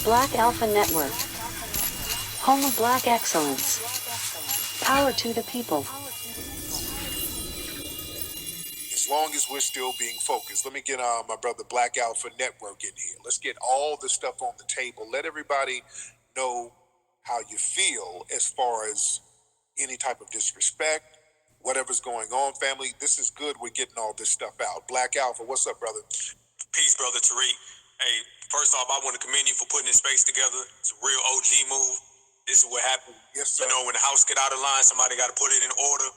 Black Alpha Network. Home of Black excellence. Power to the people. As long as we're still being focused, let me get my brother Black Alpha Network in here. Let's get all the stuff on the table. Let everybody know how you feel as far as any type of disrespect, whatever's going on, family. This is good. We're getting all this stuff out. Black Alpha, what's up, brother? Peace, brother Tariq. Hey, first off, I want to commend you for putting this space together. It's a real OG move. This is what happened. Yes, sir. You know, when the house get out of line, somebody got to put it in order.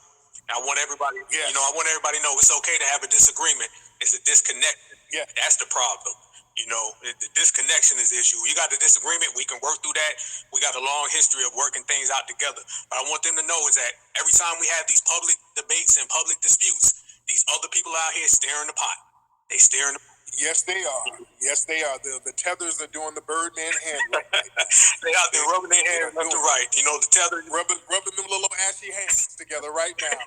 I want everybody, yes. I want everybody to know it's okay to have a disagreement. It's a disconnect. Yeah. That's the problem. The disconnection is the issue. You got the disagreement, we can work through that. We got a long history of working things out together. But I want them to know is that every time we have these public debates and public disputes, these other people out here stirring the pot. They stirring the pot. Yes, they are. Yes, they are. The tethers are doing the Birdman hand right now. They out there rubbing their hands left to right. The tether. Rubbing them little ashy hands together right now.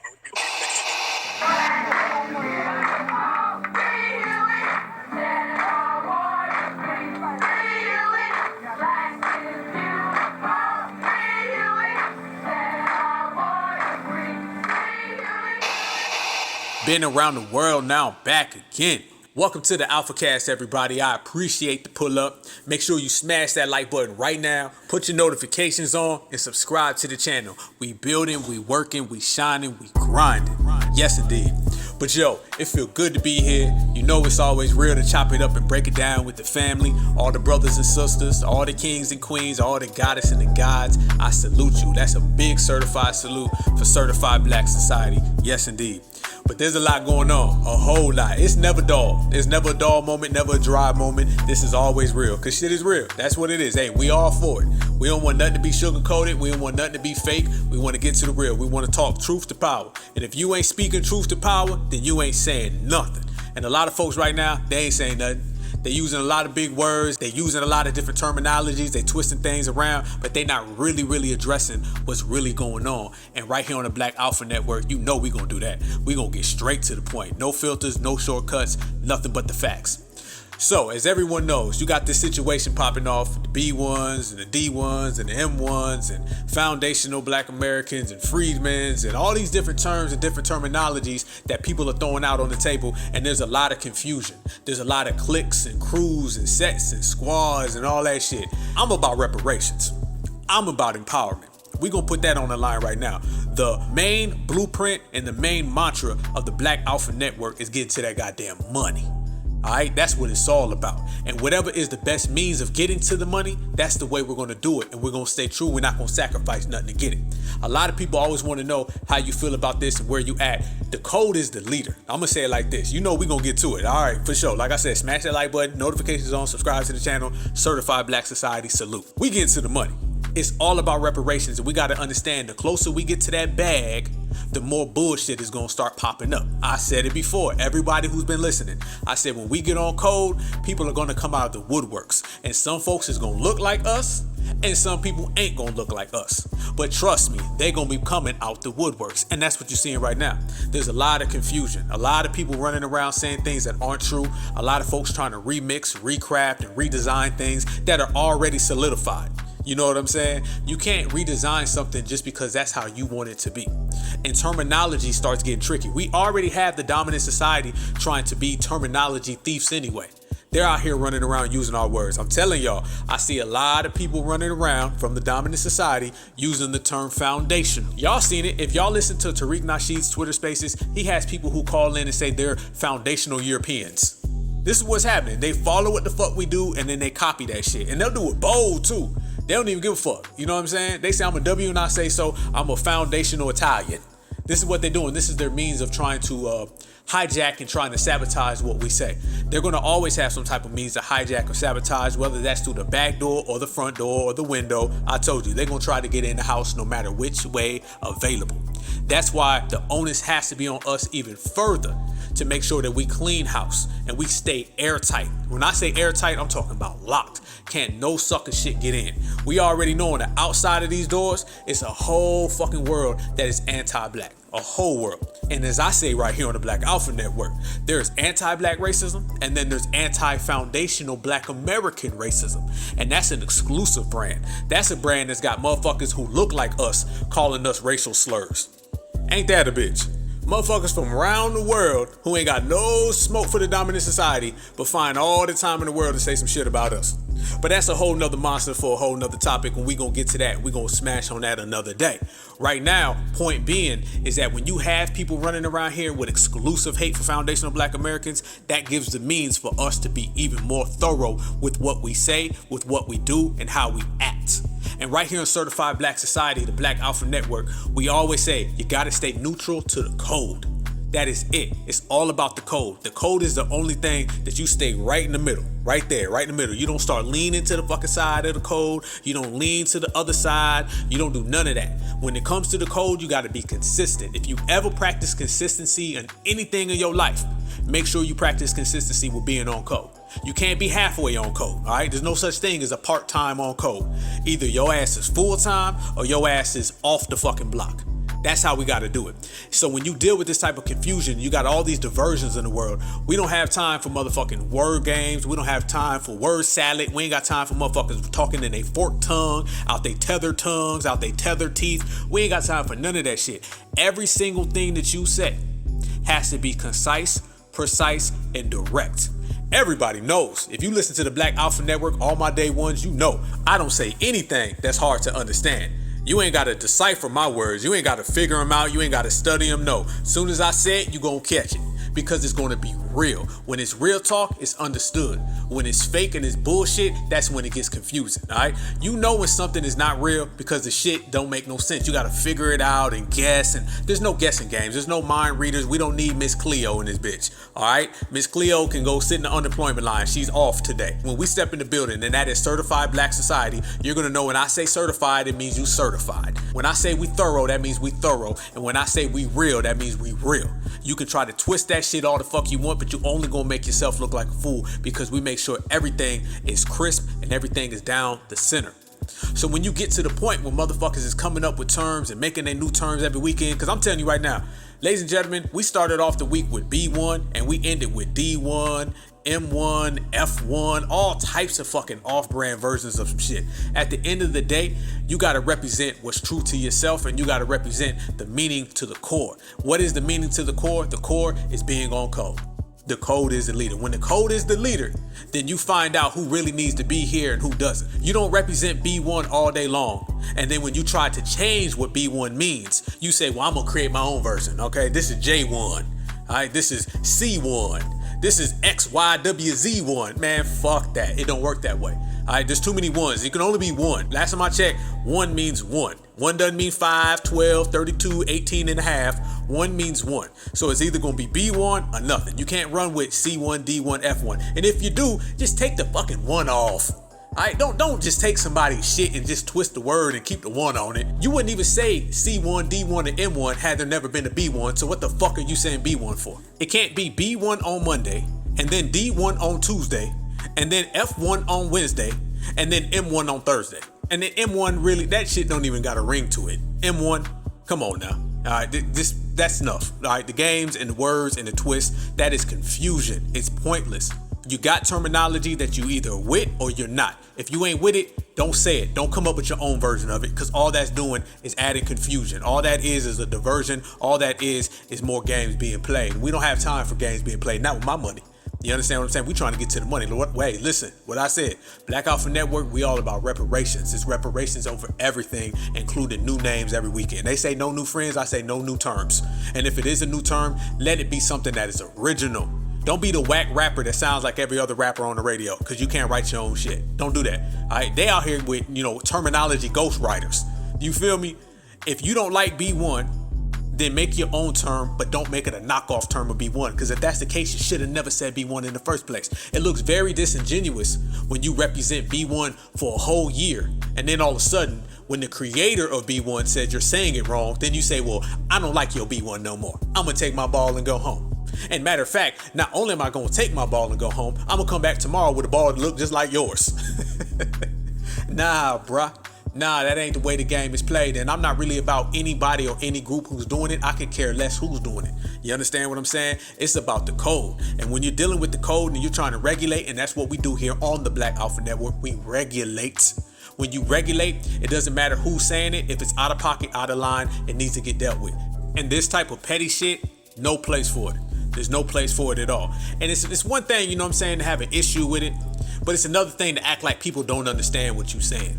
Been around the world, now back again. Welcome to the AlphaCast, everybody. I appreciate the pull up. Make sure you smash that like button right now. Put your notifications on and subscribe to the channel. We building, we working, we shining, we grinding. Yes, indeed. But yo, it feel good to be here. You know it's always real to chop it up and break it down with the family, all the brothers and sisters, all the kings and queens, all the goddess and the gods. I salute you. That's a big certified salute for Certified Black Society. Yes, indeed. But there's a lot going on, a whole lot. It's never dull. There's never a dull moment, never a dry moment. This is always real, because shit is real. That's what it is. Hey, we all for it. We don't want nothing to be sugar-coated. We don't want nothing to be fake. We want to get to the real. We want to talk truth to power. And if you ain't speaking truth to power, then you ain't saying nothing. And a lot of folks right now, they ain't saying nothing. They're using a lot of big words. They're using a lot of different terminologies. They twisting things around, but they're not really addressing what's really going on. And right here on the Black Alpha Network, you know we gonna do that. We gonna get straight to the point. No filters, no shortcuts, nothing but the facts. So, as everyone knows, you got this situation popping off, the B.A.Ns and the D.1s and the M.1s and foundational Black Americans and freedmen's and all these different terms and different terminologies that people are throwing out on the table, and there's a lot of confusion. There's a lot of cliques and crews and sets and squads and all that shit. I'm about reparations. I'm about empowerment. We're going to put that on the line right now. The main blueprint and the main mantra of the Black Alpha Network is getting to that goddamn money. All right, that's what it's all about. And whatever is the best means of getting to the money, that's the way we're going to do it. And we're going to stay true. We're not going to sacrifice nothing to get it. A lot of people always want to know how you feel about this and where you at. The code is the leader. I'm going to say it like this. You know we're going to get to it. All right, for sure. Like I said, smash that like button, notifications on, subscribe to the channel. Certified Black Society, salute. We get to the money. It's all about reparations, and we got to understand the closer we get to that bag, the more bullshit is going to start popping up. I said it before. Everybody who's been listening, I said when we get on code, people are going to come out of the woodworks, and some folks is going to look like us, and some people ain't going to look like us. But trust me, they're going to be coming out the woodworks, and that's what you're seeing right now. There's a lot of confusion, a lot of people running around saying things that aren't true, a lot of folks trying to remix, recraft, and redesign things that are already solidified. You know what I'm saying? You can't redesign something just because that's how you want it to be. And terminology starts getting tricky. We already have the dominant society trying to be terminology thieves anyway. They're out here running around using our words. I'm telling y'all, I see a lot of people running around from the dominant society using the term foundational. Y'all seen it. If y'all listen to Tariq Nasheed's Twitter spaces, he has people who call in and say they're foundational Europeans. This is what's happening. They follow what the fuck we do and then they copy that shit. And they'll do it bold too. They don't even give a fuck. You know what I'm saying? They say I'm a W and I say so. I'm a foundational Italian. This is what they're doing. This is their means of trying to hijack and trying to sabotage what we say. They're going to always have some type of means to hijack or sabotage, whether that's through the back door or the front door or the window. I told you, they're going to try to get in the house no matter which way available. That's why the onus has to be on us even further to make sure that we clean house and we stay airtight. When I say airtight, I'm talking about locked. Can't no sucker shit get in. We already know on the outside of these doors, it's a whole fucking world that is anti-black. a whole world. And as I say right here on the Black Alpha Network, there's anti-black racism, and then there's anti-foundational Black American racism. And that's an exclusive brand. That's a brand that's got motherfuckers who look like us calling us racial slurs. Ain't that a bitch? Motherfuckers from around the world who ain't got no smoke for the dominant society, but find all the time in the world to say some shit about us. But that's a whole nother monster for a whole nother topic. When we gonna get to that, we gonna smash on that another day. Right now, point being is that when you have people running around here with exclusive hate for foundational Black Americans, that gives the means for us to be even more thorough with what we say, with what we do, and how we act. And right here in Certified Black Society, the Black Alpha Network, we always say you gotta stay neutral to the code. That is it. It's all about the code. The code is the only thing that you stay right in the middle. Right there, right in the middle. You don't start leaning to the fucking side of the code. You don't lean to the other side. You don't do none of that. When it comes to the code, you got to be consistent. If you ever practice consistency in anything in your life, make sure you practice consistency with being on code. You can't be halfway on code, all right? There's no such thing as a part-time on code. Either your ass is full-time or your ass is off the fucking block. That's how we got to do it. So when you deal with this type of confusion, you got all these diversions in the world. We don't have time for motherfucking word games. We don't have time for word salad. We ain't got time for motherfuckers talking in their forked tongue, out they tethered tongues, out they tethered teeth. We ain't got time for none of that shit. Every single thing that you say has to be concise, precise, and direct. Everybody knows. If you listen to the Black Alpha Network, all my day ones, you know I don't say anything that's hard to understand. You ain't got to decipher my words. You ain't got to figure them out. You ain't got to study them. No. As soon as I say it, you going to catch it. Because it's going to be real. When it's real talk, it's understood. When it's fake and it's bullshit, that's when it gets confusing, all right? You know when something is not real because the shit don't make no sense. You got to figure it out and guess, and there's no guessing games. There's no mind readers. We don't need Miss Cleo in this bitch, all right? Miss Cleo can go sit in the unemployment line. She's off today. When we step in the building, and that is Certified Black Society, you're going to know when I say certified, it means you certified. When I say we thorough, that means we thorough. And when I say we real, that means we real. You can try to twist that shit all the fuck you want, but you only gonna make yourself look like a fool because we make sure everything is crisp and everything is down the center. So when you get to the point where motherfuckers is coming up with terms and making their new terms every weekend, because I'm telling you right now, ladies and gentlemen, we started off the week with B1 and we ended with D1, M1, F1, all types of fucking off-brand versions of some shit. At the end of the day, you got to represent what's true to yourself, and you got to represent the meaning to the core. What is the meaning to the core? The core is being on code. The code is the leader. When the code is the leader, then you find out who really needs to be here and who doesn't. You don't represent B1 all day long. And then when you try to change what B1 means, you say, well, I'm going to create my own version. Okay, this is J1. All right, this is C1. This is XYWZ1. Man, fuck that. It don't work that way. All right, there's too many ones. You can only be one. Last time I checked, one means one. One doesn't mean 5, 12, 32, 18 and a half. One means one. So it's either going to be B1 or nothing. You can't run with C1, D1, F1. And if you do, just take the fucking one off. All right, don't just take somebody's shit and just twist the word and keep the one on it. You wouldn't even say C1, D1, and M1 had there never been a B1. So what the fuck are you saying B1 for? It can't be B1 on Monday, and then D1 on Tuesday, and then F1 on Wednesday, and then M1 on Thursday. And then M1 really, that shit don't even got a ring to it. M1, come on now. All right, that's enough. All right, the games and the words and the twists, that is confusion. It's pointless. You got terminology that you either with or you're not. If you ain't with it, don't say it. Don't come up with your own version of it, because all that's doing is adding confusion. All that is a diversion. All that is more games being played. We don't have time for games being played, not with my money. You understand what I'm saying? We're trying to get to the money. Wait, listen, what I said. Black Alpha Network, we all about reparations. It's reparations over everything, including new names every weekend. They say no new friends, I say no new terms. And if it is a new term, let it be something that is original. Don't be the whack rapper that sounds like every other rapper on the radio, because you can't write your own shit. Don't do that. All right, they out here with, terminology ghostwriters. You feel me? If you don't like B1, then make your own term, but don't make it a knockoff term of B1. Because if that's the case, you should have never said B1 in the first place. It looks very disingenuous when you represent B1 for a whole year, and then all of a sudden, when the creator of B1 said you're saying it wrong, then you say, well, I don't like your B1 no more. I'm going to take my ball and go home. And matter of fact, not only am I going to take my ball and go home, I'm going to come back tomorrow with a ball that look just like yours. Nah, bruh. Nah, that ain't the way the game is played. And I'm not really about anybody or any group who's doing it. I could care less who's doing it. You understand what I'm saying? It's about the code. And when you're dealing with the code and you're trying to regulate, and that's what we do here on the Black Alpha Network, we regulate. When you regulate, it doesn't matter who's saying it. If it's out of pocket, out of line, it needs to get dealt with. And this type of petty shit, no place for it. There's no place for it at all. And it's one thing, you know what I'm saying, to have an issue with it. But it's another thing to act like people don't understand what you're saying.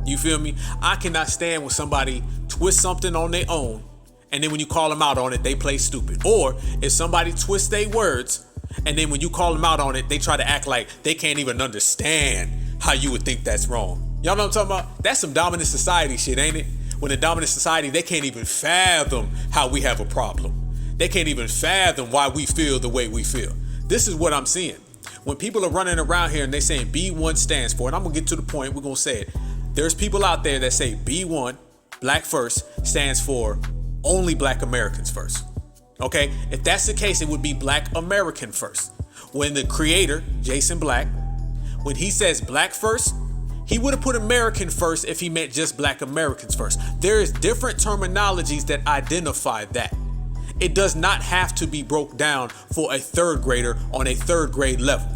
You feel me? I cannot stand when somebody twists something on their own, and then when you call them out on it, they play stupid. Or if somebody twists their words, and then when you call them out on it, they try to act like they can't even understand how you would think that's wrong. Y'all know what I'm talking about? That's some dominant society shit, ain't it? When the dominant society, they can't even fathom how we have a problem. They can't even fathom why we feel the way we feel. This is what I'm seeing. When people are running around here and they saying B1 stands for, and I'm gonna get to the point, we're gonna say it. There's people out there that say B1, Black First, stands for only Black Americans first. Okay? If that's the case, it would be Black American first. When the creator, Jason Black, when he says Black first, he would have put American first if he meant just Black Americans first. There is different terminologies that identify that. It does not have to be broke down for a third grader on a third grade level.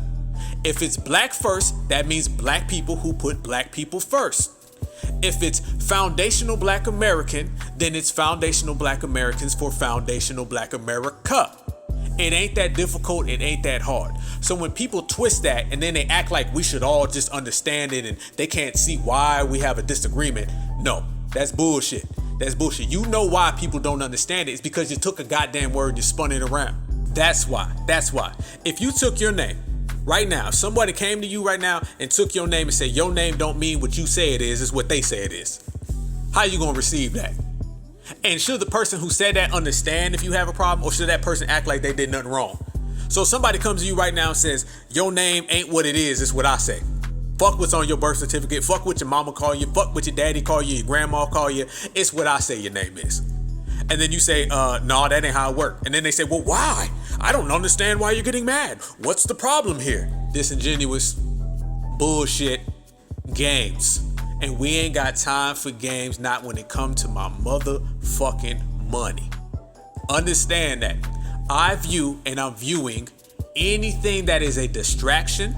If it's Black first, that means Black people who put Black people first. If it's foundational Black American, then it's foundational Black Americans for foundational Black America. It ain't that difficult, it ain't that hard. So when people twist that and then they act like we should all just understand it and they can't see why we have a disagreement, no, that's bullshit. That's bullshit. You know why people don't understand it. It's because you took a goddamn word and you spun it around. That's why. If you took your name, right now, if somebody came to you right now and took your name and said your name don't mean what you say it is, it's what they say it is. How you gonna receive that? And should the person who said that understand if you have a problem, or should that person act like they did nothing wrong? So if somebody comes to you right now and says your name ain't what it is, it's what I say. Fuck what's on your birth certificate, fuck what your mama call you, fuck what your daddy call you, your grandma call you, it's what I say your name is. And then you say, no, that ain't how it works. And then they say, well, why? I don't understand why you're getting mad. What's the problem here? Disingenuous bullshit games. And we ain't got time for games, not when it comes to my motherfucking money. Understand that. I view and I'm viewing anything that is a distraction,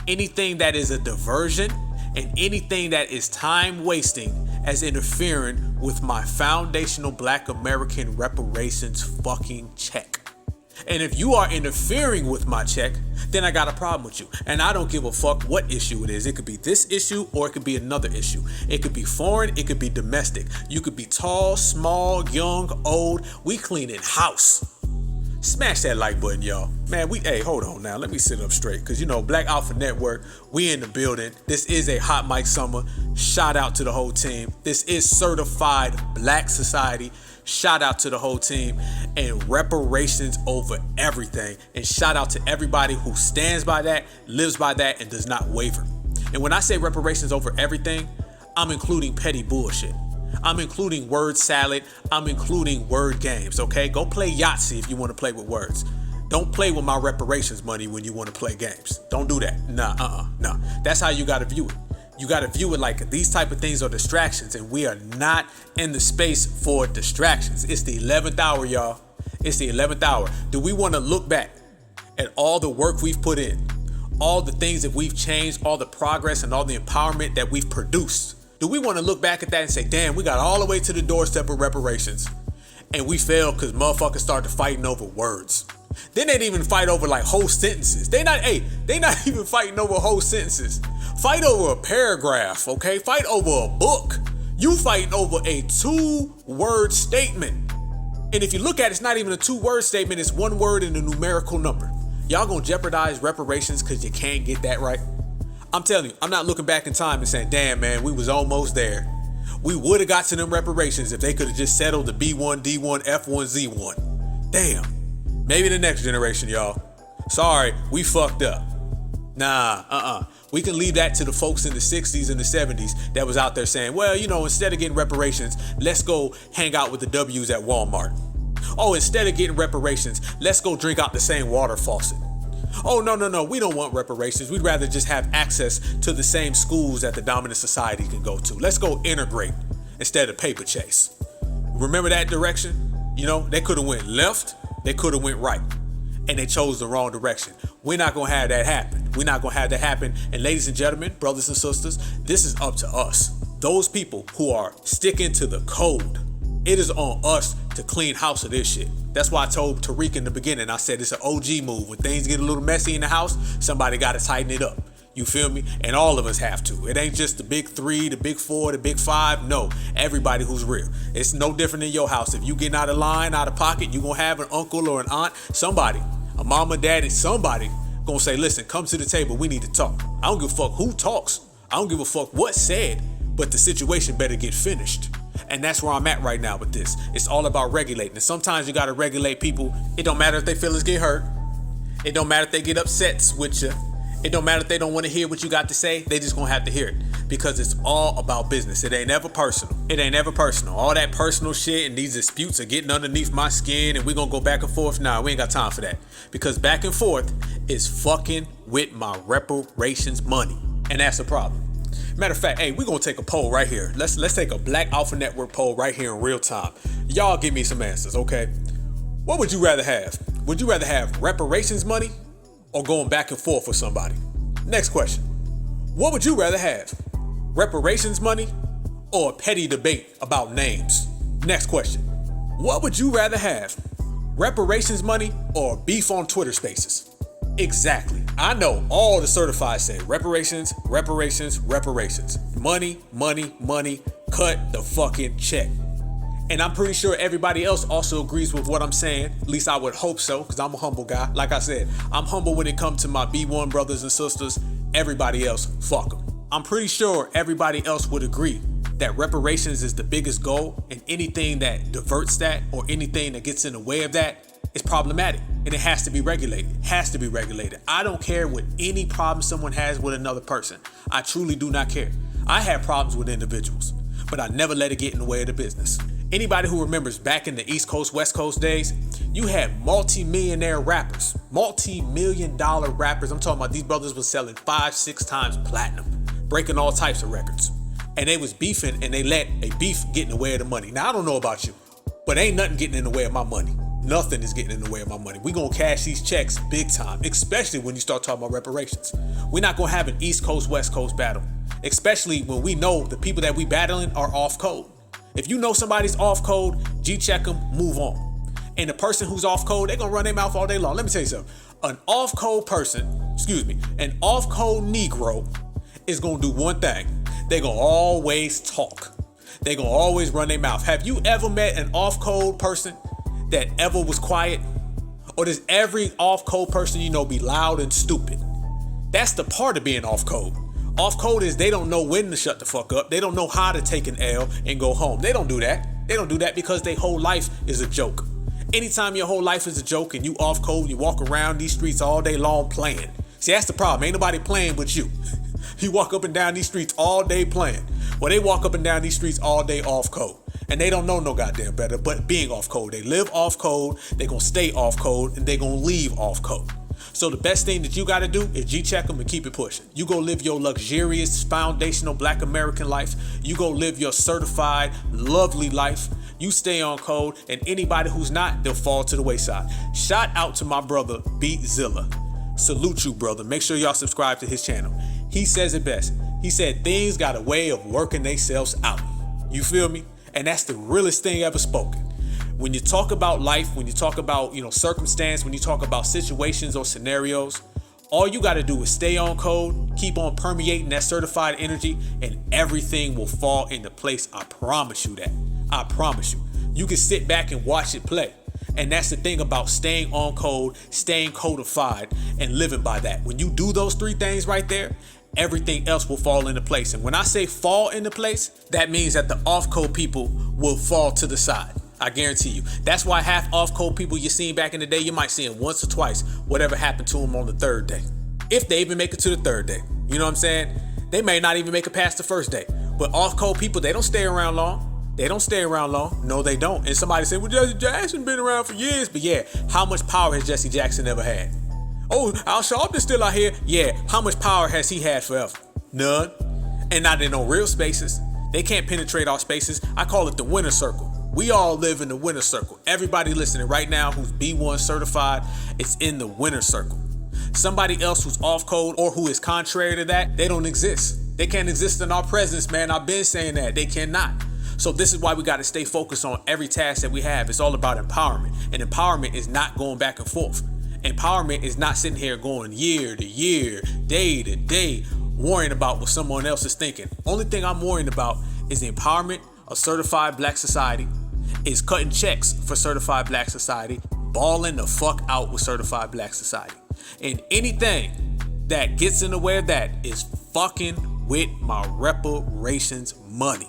anything that is a diversion, and anything that is time wasting as interfering with my foundational Black American reparations fucking check. And if you are interfering with my check, then I got a problem with you. And I don't give a fuck what issue it is. It could be this issue or it could be another issue. It could be foreign, it could be domestic. You could be tall, small, young, old. We cleaning house. Smash that like button, y'all. Man, hey, hold on now. Let me sit up straight. Because, you know, Black Alpha Network, we in the building. This is a hot mic summer. Shout out to the whole team. This is certified Black society. Shout out to the whole team. And reparations over everything. And shout out to everybody who stands by that, lives by that, and does not waver. And when I say reparations over everything, I'm including petty bullshit. I'm including word salad. I'm including word games, okay? Go play Yahtzee if you want to play with words. Don't play with my reparations money when you want to play games. Don't do that. Nah. That's how you got to view it. You got to view it like these type of things are distractions, and we are not in the space for distractions. It's the 11th hour, y'all. It's the 11th hour. Do we want to look back at all the work we've put in, all the things that we've changed, all the progress and all the empowerment that we've produced? Do we want to look back at that and say, damn, we got all the way to the doorstep of reparations and we failed because motherfuckers started fighting over words? Then they didn't even fight over like whole sentences. They not even fighting over whole sentences. Fight over a paragraph, okay? Fight over a book. You fighting over a 2-word statement. And if you look at it, it's not even a 2-word statement. It's 1 word and a numerical number. Y'all gonna jeopardize reparations because you can't get that right? I'm telling you, I'm not looking back in time and saying, damn, man, we was almost there. We would have got to them reparations if they could have just settled the B1, D1, F1, Z1. Damn. Maybe the next generation, y'all. Sorry, we fucked up. Nah, We can leave that to the folks in the 60s and the 70s that was out there saying, well, you know, instead of getting reparations, let's go hang out with the W's at Walmart. Oh, instead of getting reparations, let's go drink out the same water faucet. Oh, no, we don't want reparations. We'd rather just have access to the same schools that the dominant society can go to. Let's go integrate instead of paper chase. Remember that direction? You know, they could have went left, they could have went right, and they chose the wrong direction. We're not gonna have that happen. We're not gonna have that happen. And ladies and gentlemen, brothers and sisters, this is up to us. Those people who are sticking to the code, it is on us to clean house of this shit. That's why I told Tariq in the beginning, I said it's an OG move. When things get a little messy in the house, somebody gotta tighten it up. You feel me? And all of us have to. It ain't just the big three, the big four, the big five. No, everybody who's real. It's no different in your house. If you getting out of line, out of pocket, you gonna have an uncle or an aunt, somebody, a mama, daddy, somebody gonna say, listen, come to the table, we need to talk. I don't give a fuck who talks. I don't give a fuck what's said, but the situation better get finished. And that's where I'm at right now with this. It's all about regulating. And sometimes you gotta regulate people. It don't matter if their feelings get hurt. It don't matter if they get upset with you. It don't matter if they don't want to hear what you got to say. They just gonna have to hear it because it's all about business. It ain't ever personal. It ain't ever personal. All that personal shit and these disputes are getting underneath my skin and we gonna go back and forth. Nah, we ain't got time for that because back and forth is fucking with my reparations money, and that's a problem. Matter of fact, hey, we're gonna take a poll right here. Let's take a Black Alpha Network poll right here in real time. Y'all give me some answers, okay? What would you rather have? Would you rather have reparations money or going back and forth with somebody? Next question. What would you rather have? Reparations money or a petty debate about names? Next question. What would you rather have? Reparations money or beef on Twitter Spaces? Exactly. I know all the certified say reparations, reparations, reparations. Money, money, money, cut the fucking check. And I'm pretty sure everybody else also agrees with what I'm saying. At least I would hope so, because I'm a humble guy. Like I said, I'm humble when it comes to my B.A.N brothers and sisters. Everybody else, fuck them. I'm pretty sure everybody else would agree that reparations is the biggest goal, and anything that diverts that or anything that gets in the way of that is problematic, and it has to be regulated. Has to be regulated. I don't care what any problem someone has with another person. I truly do not care. I have problems with individuals, but I never let it get in the way of the business. Anybody who remembers back in the East Coast, West Coast days, you had multi-millionaire rappers, multi-million-dollar rappers. I'm talking about these brothers was selling 5-6 times platinum, breaking all types of records. And they was beefing and they let a beef get in the way of the money. Now, I don't know about you, but ain't nothing getting in the way of my money. Nothing is getting in the way of my money. We gonna cash these checks big time, especially when you start talking about reparations. We're not gonna have an East Coast, West Coast battle, especially when we know the people that we battling are off code. If you know somebody's off code, G-check them, move on. And the person who's off code, they're gonna run their mouth all day long. Let me tell you something. An off code person, an off code Negro is gonna do one thing. They're gonna always talk. They're gonna always run their mouth. Have you ever met an off code person that ever was quiet? Or does every off code person you know be loud and stupid? That's the part of being off code. Off code is they don't know when to shut the fuck up. They don't know how to take an L and go home. They don't do that. They don't do that because their whole life is a joke. Anytime your whole life is a joke and you off code, you walk around these streets all day long playing. See, that's the problem. Ain't nobody playing but you. You walk up and down these streets all day playing. Well, they walk up and down these streets all day off code. And they don't know no goddamn better but being off code. They live off code, they gonna stay off code, and they gonna leave off code. So the best thing that you gotta do is G-check them and keep it pushing. You go live your luxurious, foundational Black American life. You go live your certified, lovely life. You stay on code, and anybody who's not, they'll fall to the wayside. Shout out to my brother, Beat Zilla. Salute you, brother. Make sure y'all subscribe to his channel. He says it best. He said things got a way of working themselves out. You feel me? And that's the realest thing ever spoken. When you talk about life, when you talk about, circumstance, when you talk about situations or scenarios, all you got to do is stay on code, keep on permeating that certified energy, and everything will fall into place. I promise you that. I promise you. You can sit back and watch it play. And that's the thing about staying on code, staying codified, and living by that. When you do those 3 things right there, everything else will fall into place. And when I say fall into place, that means that the off-code people will fall to the side. I guarantee you. That's why half off-code people you seen back in the day, you might see them once or twice, whatever happened to them on the 3rd day. If they even make it to the 3rd day. You know what I'm saying? They may not even make it past the 1st day. But off-code people, they don't stay around long. They don't stay around long. No, they don't. And somebody said, well, Jesse Jackson been around for years. But yeah, how much power has Jesse Jackson ever had? Oh, Al Sharpton's still out here. Yeah, how much power has he had forever? None. And not in no real spaces. They can't penetrate our spaces. I call it the winner circle. We all live in the winner circle. Everybody listening right now who's B1 certified, it's in the winner circle. Somebody else who's off code or who is contrary to that, they don't exist. They can't exist in our presence, man. I've been saying that. They cannot. So this is why we got to stay focused on every task that we have. It's all about empowerment. And empowerment is not going back and forth. Empowerment is not sitting here going year to year, day to day, worrying about what someone else is thinking. Only thing I'm worrying about is the empowerment of certified black society, is cutting checks for certified black society, balling the fuck out with certified black society. And anything that gets in the way of that is fucking with my reparations money.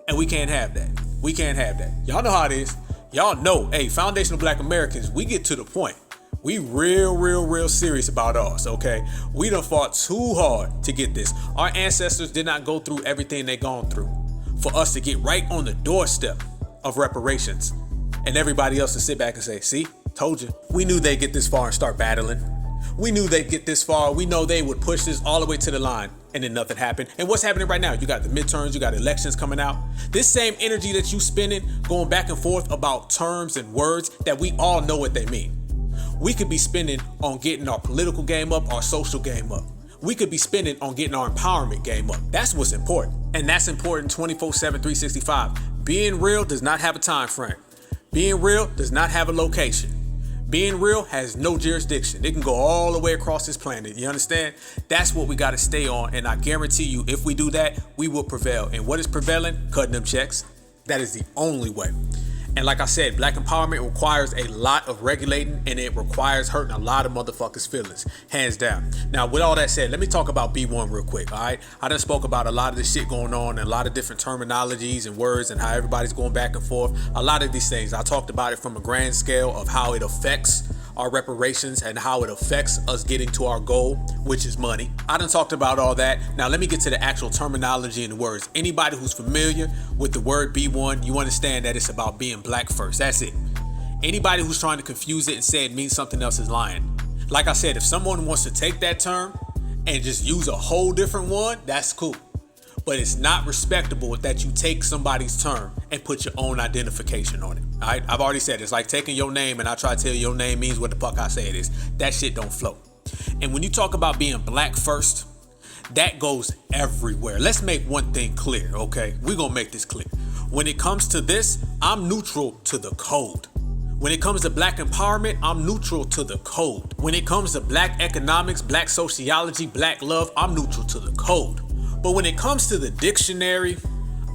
And we can't have that. We can't have that. Y'all know how it is. Y'all know, hey, foundational black Americans, we get to the point. We real serious about ours, okay? We done fought too hard to get this. Our ancestors did not go through everything they gone through for us to get right on the doorstep of reparations. And everybody else to sit back and say, see, told you. We knew they'd get this far and start battling. We knew they'd get this far. We know they would push this all the way to the line. And then nothing happened. And what's happening right now? You got the midterms, you got elections coming out. This same energy that you spending, going back and forth about terms and words that we all know what they mean. We could be spending on getting our political game up, our social game up. We could be spending on getting our empowerment game up. That's what's important. And that's important 24/7, 365. Being real does not have a time frame. Being real does not have a location. Being real has no jurisdiction. It can go all the way across this planet. You understand? That's what we got to stay on. And I guarantee you, if we do that, we will prevail. And what is prevailing? Cutting them checks. That is the only way. And like I said, black empowerment requires a lot of regulating, and it requires hurting a lot of motherfuckers' feelings, hands down. Now, with all that said, let me talk about B1 real quick, all right? I done spoke about a lot of this shit going on and a lot of different terminologies and words and how everybody's going back and forth. A lot of these things, I talked about it from a grand scale of how it affects our reparations and how it affects us getting to our goal, which is money. I done talked about all that. Now let me get to the actual terminology and the words. Anybody who's familiar with the word B1, you understand that it's about being black first. That's it. Anybody who's trying to confuse it and say it means something else is lying. Like I said, if someone wants to take that term and just use a whole different one, that's cool. But it's not respectable that you take somebody's term and put your own identification on it. All right, I've already said it's like taking your name and I try to tell you your name means what the fuck I say it is. That shit don't flow. And when you talk about being black first, that goes everywhere. Let's make one thing clear, okay? We're gonna make this clear. When it comes to this, I'm neutral to the code. When it comes to black empowerment, I'm neutral to the code. When it comes to black economics, black sociology, black love, I'm neutral to the code. But when it comes to the dictionary,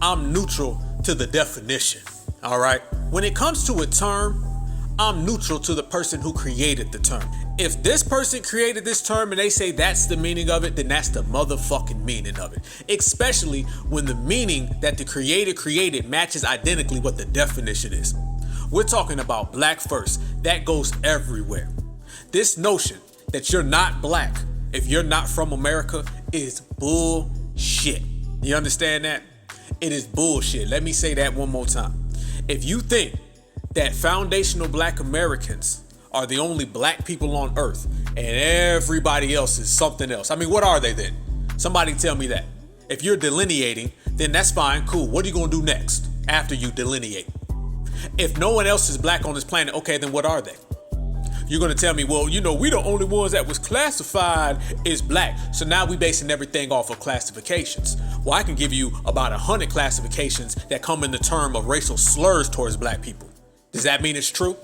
I'm neutral to the definition, all right? When it comes to a term, I'm neutral to the person who created the term. If this person created this term and they say that's the meaning of it, then that's the motherfucking meaning of it. Especially when the meaning that the creator created matches identically what the definition is. We're talking about black first. That goes everywhere. This notion that you're not black if you're not from America is bullshit. You understand that? It is bullshit. Let me say that one more time. If you think that foundational black Americans are the only black people on earth and everybody else is something else, I mean, what are they then? Somebody tell me that. If you're delineating, then that's fine, cool. What are you gonna do next after you delineate? If no one else is black on this planet, okay, then what are they? You're gonna tell me, well, you know, we the only ones that was classified as black. So now we basing everything off of classifications. Well, I can give you about 100 classifications that come in the term of racial slurs towards black people. Does that mean it's true?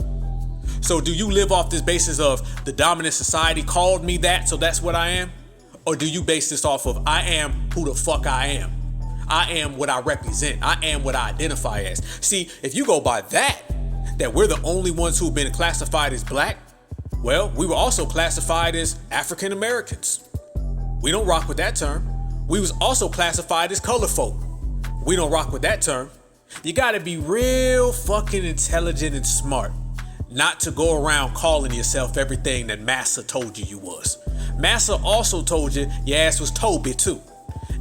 So do you live off this basis of the dominant society called me that, so that's what I am? Or do you base this off of I am who the fuck I am? I am what I represent. I am what I identify as. See, if you go by that we're the only ones who've been classified as black, well, we were also classified as African Americans. We don't rock with that term. We was also classified as color folk. We don't rock with that term. You gotta be real fucking intelligent and smart not to go around calling yourself everything that Massa told you was. Massa also told you your ass was Toby too.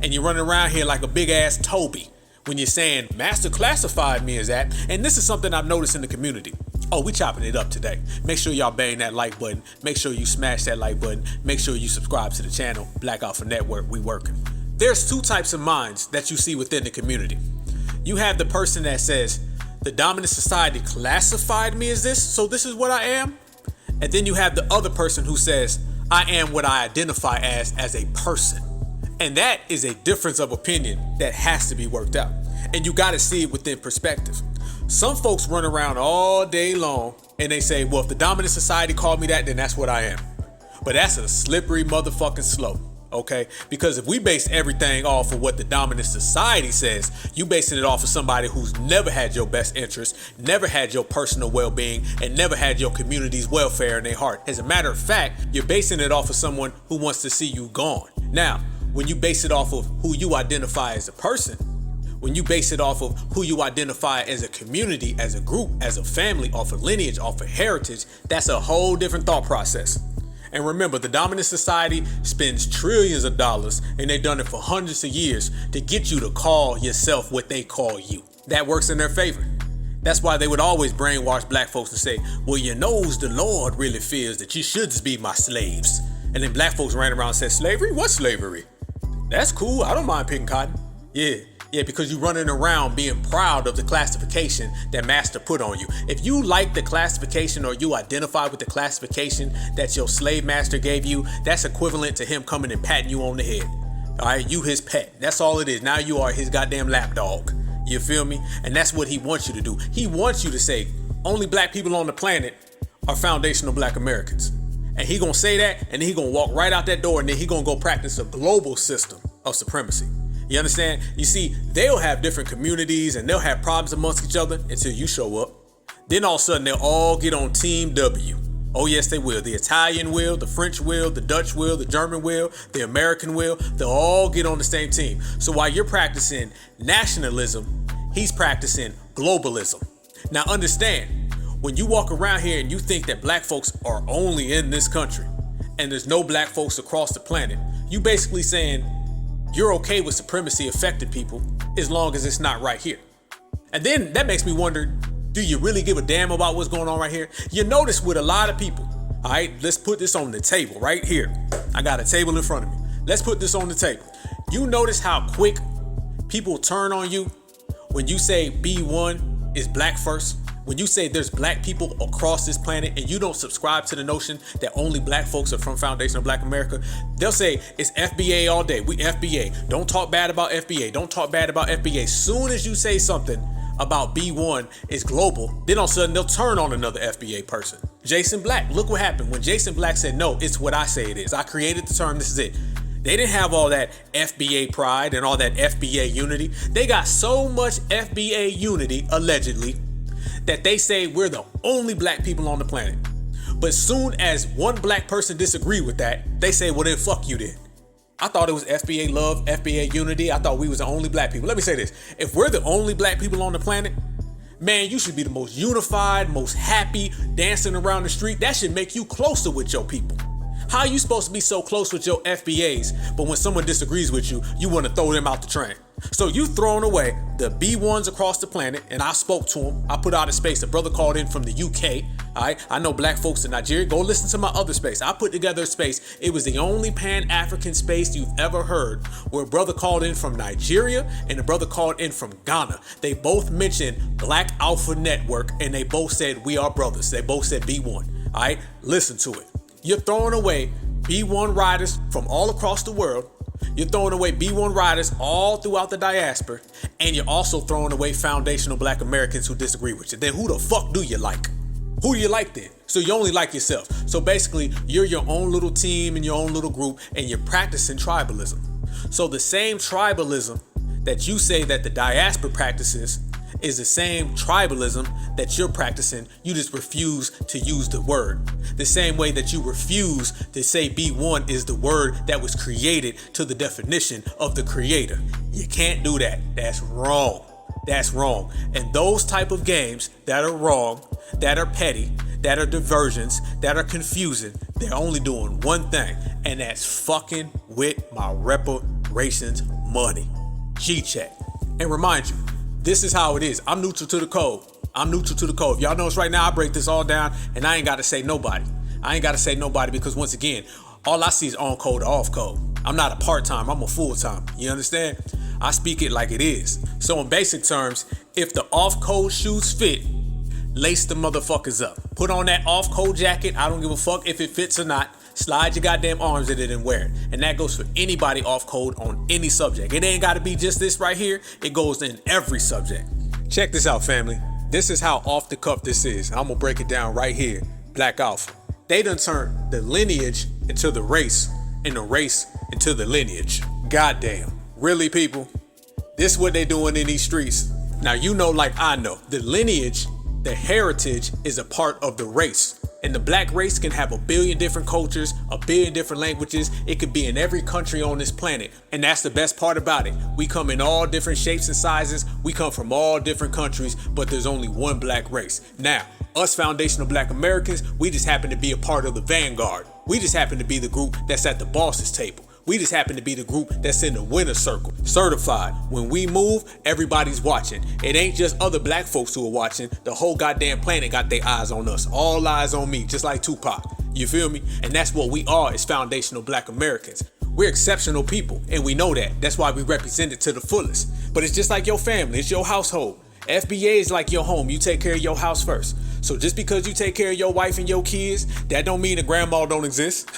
And you're running around here like a big ass Toby when you're saying Master classified me as that. And this is something I've noticed in the community. Oh, we chopping it up today. Make sure y'all bang that like button. Make sure you smash that like button. Make sure you subscribe to the channel, Black Alpha Network. We working. There's two types of minds that you see within the community. You have the person that says, the dominant society classified me as this, so this is what I am. And then you have the other person who says, I am what I identify as a person. And that is a difference of opinion that has to be worked out. And you got to see it within perspective. Some folks run around all day long and they say, well, if the dominant society called me that, then that's what I am. But that's a slippery motherfucking slope. Okay, because if we base everything off of what the dominant society says, you basing it off of somebody who's never had your best interest, never had your personal well-being, and never had your community's welfare in their heart. As a matter of fact, you're basing it off of someone who wants to see you gone. Now, when you base it off of who you identify as a person, when you base it off of who you identify as a community, as a group, as a family, off of lineage, off of heritage, that's a whole different thought process. And remember, the dominant society spends trillions of dollars, and they've done it for hundreds of years, to get you to call yourself what they call you. That works in their favor. That's why they would always brainwash black folks and say, well, you knows the Lord really feels that you should be my slaves. And then black folks ran around and said, slavery? What slavery? That's cool. I don't mind picking cotton. Yeah, because you're running around being proud of the classification that master put on you. If you like the classification or you identify with the classification that your slave master gave you, that's equivalent to him coming and patting you on the head. All right, you his pet. That's all it is. Now you are his goddamn lapdog. You feel me? And that's what he wants you to do. He wants you to say, only black people on the planet are foundational black Americans. And he gonna say that, and then he gonna walk right out that door, and then he gonna go practice a global system of supremacy. You understand? You see, they'll have different communities and they'll have problems amongst each other until you show up. Then all of a sudden they'll all get on Team W. Oh yes, they will. The Italian will, the French will, the Dutch will, the German will, the American will. They'll all get on the same team. So while you're practicing nationalism, he's practicing globalism. Now understand, when you walk around here and you think that black folks are only in this country and there's no black folks across the planet, you basically saying, you're okay with supremacy affecting people as long as it's not right here. And then that makes me wonder, do you really give a damn about what's going on right here? You notice with a lot of people, all right, let's put this on the table right here. I got a table in front of me. Let's put this on the table. You notice how quick people turn on you when you say B.A.N is black first? When you say there's black people across this planet and you don't subscribe to the notion that only black folks are from foundational black America, they'll say it's FBA all day. We FBA. Don't talk bad about FBA. Don't talk bad about FBA. Soon as you say something about B.A.N is global, then all of a sudden they'll turn on another FBA person. Jason Black, look what happened. When Jason Black said, no, it's what I say it is. I created the term, this is it. They didn't have all that FBA pride and all that FBA unity. They got so much FBA unity, allegedly, that they say we're the only black people on the planet. But soon as one black person disagree with that, they say, well then fuck you then. I thought it was FBA love, FBA unity. I thought we was the only black people. Let me say this. If we're the only black people on the planet, man, you should be the most unified, most happy, dancing around the street. That should make you closer with your people. How are you supposed to be so close with your FBAs, but when someone disagrees with you, you want to throw them out the train? So you thrown away the B.A.Ns across the planet, and I spoke to him. I put out a space. A brother called in from the UK. All right, I know black folks in Nigeria. Go listen to my other space. I put together a space. It was the only Pan-African space you've ever heard where a brother called in from Nigeria and a brother called in from Ghana. They both mentioned Black Alpha Network, and they both said we are brothers. They both said B.A.N. All right, listen to it. You're throwing away B.A.N riders from all across the world. You're throwing away B.A.N riders all throughout the diaspora, and you're also throwing away foundational black Americans who disagree with you. Then who the fuck do you like? Who do you like then? So you only like yourself. So basically, you're your own little team and your own little group, and you're practicing tribalism. So the same tribalism that you say that the diaspora practices is the same tribalism that you're practicing. You just refuse to use the word. The same way that you refuse to say B.A.N is the word that was created to the definition of the creator. You can't do that. That's wrong. That's wrong. And those type of games that are wrong, that are petty, that are diversions, that are confusing, they're only doing one thing, and that's fucking with my reparations money. G-check. And remind you, this is how it is. I'm neutral to the code. I'm neutral to the code. If y'all notice right now, I break this all down and I ain't got to say nobody. I ain't got to say nobody because once again, all I see is on code or off code. I'm not a part-time, I'm a full-time. You understand? I speak it like it is. So in basic terms, if the off-code shoes fit, lace the motherfuckers up. Put on that off-code jacket. I don't give a fuck if it fits or not. Slide your goddamn arms in it and wear it. And that goes for anybody off-code on any subject. It ain't got to be just this right here. It goes in every subject. Check this out, family. This is how off the cuff this is. I'm going to break it down right here. Black Alpha. They done turned the lineage into the race and the race into the lineage. Goddamn. Really, people? This is what they doing in these streets. Now, you know like I know. The lineage, the heritage is a part of the race. And the black race can have a billion different cultures, a billion different languages. It could be in every country on this planet. And that's the best part about it. We come in all different shapes and sizes. We come from all different countries, but there's only one black race. Now, us foundational black Americans, we just happen to be a part of the vanguard. We just happen to be the group that's at the boss's table. We just happen to be the group that's in the winner's circle. Certified. When we move, everybody's watching. It ain't just other black folks who are watching. The whole goddamn planet got their eyes on us. All eyes on me, just like Tupac. You feel me? And that's what we are as foundational black Americans. We're exceptional people, and we know that. That's why we represent it to the fullest. But it's just like your family. It's your household. FBA is like your home. You take care of your house first. So just because you take care of your wife and your kids, that don't mean the grandma don't exist.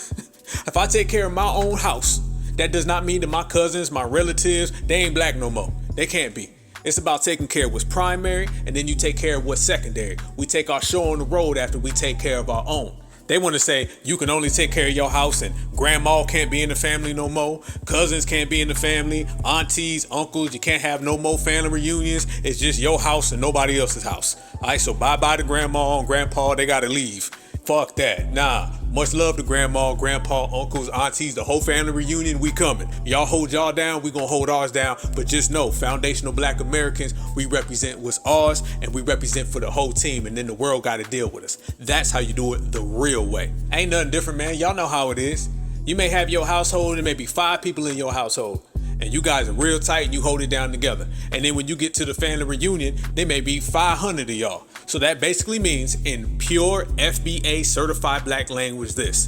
If I take care of my own house, that does not mean that my cousins, my relatives, they ain't black no more. They can't be. It's about taking care of what's primary, and then you take care of what's secondary. We take our show on the road after we take care of our own. They want to say you can only take care of your house and grandma can't be in the family no more. Cousins can't be in the family. Aunties, uncles, you can't have no more family reunions. It's just your house and nobody else's house. All right, so bye-bye to grandma and grandpa. They got to leave. Fuck that. Nah. Much love to grandma, grandpa, uncles, aunties, the whole family reunion, we coming. Y'all hold y'all down, we gonna hold ours down. But just know, foundational black Americans, we represent what's ours and we represent for the whole team, and then the world gotta deal with us. That's how you do it the real way. Ain't nothing different, man. Y'all know how it is. You may have your household and maybe 5 people in your household. And you guys are real tight and you hold it down together. And then when you get to the family reunion, there may be 500 of y'all. So that basically means in pure FBA certified black language this.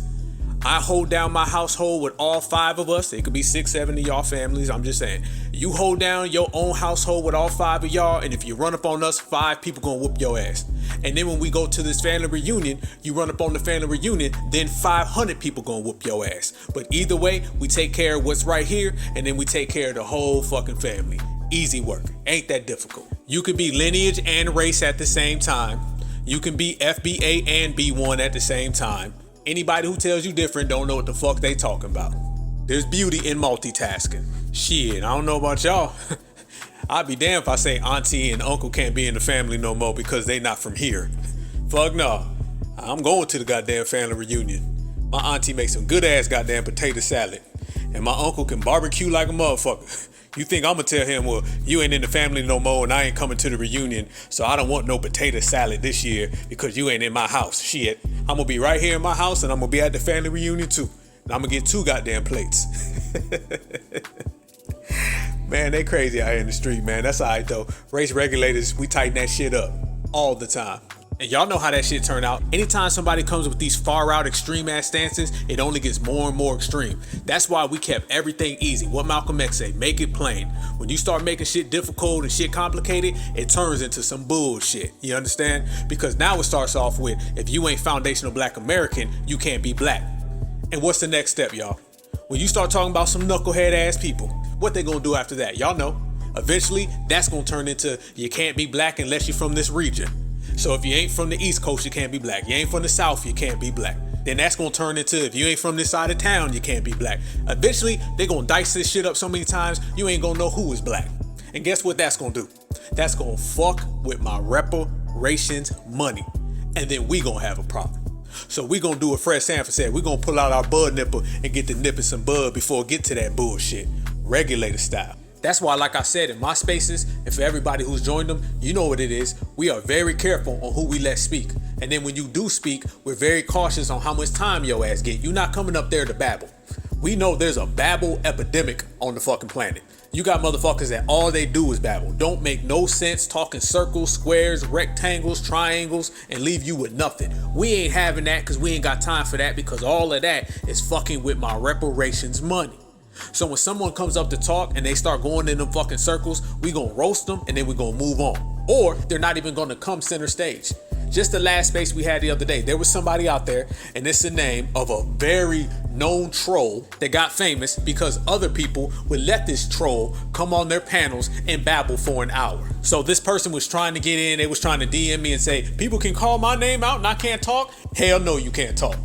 I hold down my household with all 5 of us. It could be 6, 7 of y'all families. I'm just saying. You hold down your own household with all 5 of y'all. And if you run up on us, 5 people gonna whoop your ass. And then when we go to this family reunion, you run up on the family reunion, then 500 people gonna whoop your ass. But either way, we take care of what's right here. And then we take care of the whole fucking family. Easy work. Ain't that difficult. You could be lineage and race at the same time. You can be FBA and B.A.N at the same time. Anybody who tells you different don't know what the fuck they talking about. There's beauty in multitasking. Shit, I don't know about y'all. I'd be damned if I say auntie and uncle can't be in the family no more because they not from here. Fuck no. I'm going to the goddamn family reunion. My auntie makes some good ass goddamn potato salad. And my uncle can barbecue like a motherfucker. You think I'm gonna tell him, well, you ain't in the family no more and I ain't coming to the reunion, so I don't want no potato salad this year because you ain't in my house. Shit. I'm gonna be right here in my house and I'm gonna be at the family reunion too. And I'm gonna get 2 goddamn plates. Man, they crazy out here in the street, man. That's all right though. Race regulators, we tighten that shit up all the time. And y'all know how that shit turn out. Anytime somebody comes with these far out extreme ass stances, it only gets more and more extreme. That's why we kept everything easy. What Malcolm X say, make it plain. When you start making shit difficult and shit complicated, it turns into some bullshit. You understand? Because now it starts off with, if you ain't foundational black American, you can't be black. And what's the next step, y'all? When you start talking about some knucklehead ass people, what they gonna do after that? Y'all know. Eventually, that's gonna turn into, you can't be black unless you're from this region. So if you ain't from the East Coast, you can't be black. You ain't from the South, you can't be black. Then that's gonna turn into, if you ain't from this side of town, you can't be black. Eventually, they gonna dice this shit up so many times, you ain't gonna know who is black. And guess what that's gonna do? That's gonna fuck with my reparations money. And then we gonna have a problem. So we gonna do what Fred Sanford said. We gonna pull out our bud nipper and get to nipping some bud before it get to that bullshit. Regulator style. That's why, like I said, in my spaces, and for everybody who's joined them, you know what it is. We are very careful on who we let speak. And then when you do speak, we're very cautious on how much time your ass get. You're not coming up there to babble. We know there's a babble epidemic on the fucking planet. You got motherfuckers that all they do is babble. Don't make no sense, talking circles, squares, rectangles, triangles, and leave you with nothing. We ain't having that because we ain't got time for that, because all of that is fucking with my reparations money. So when someone comes up to talk and they start going in them fucking circles, we gonna roast them and then we gonna move on. Or they're not even gonna come center stage. Just the last space we had the other day, there was somebody out there, and it's the name of a very known troll that got famous because other people would let this troll come on their panels and babble for an hour. So this person was trying to get in, they was trying to DM me and say, people can call my name out and I can't talk? Hell no, you can't talk.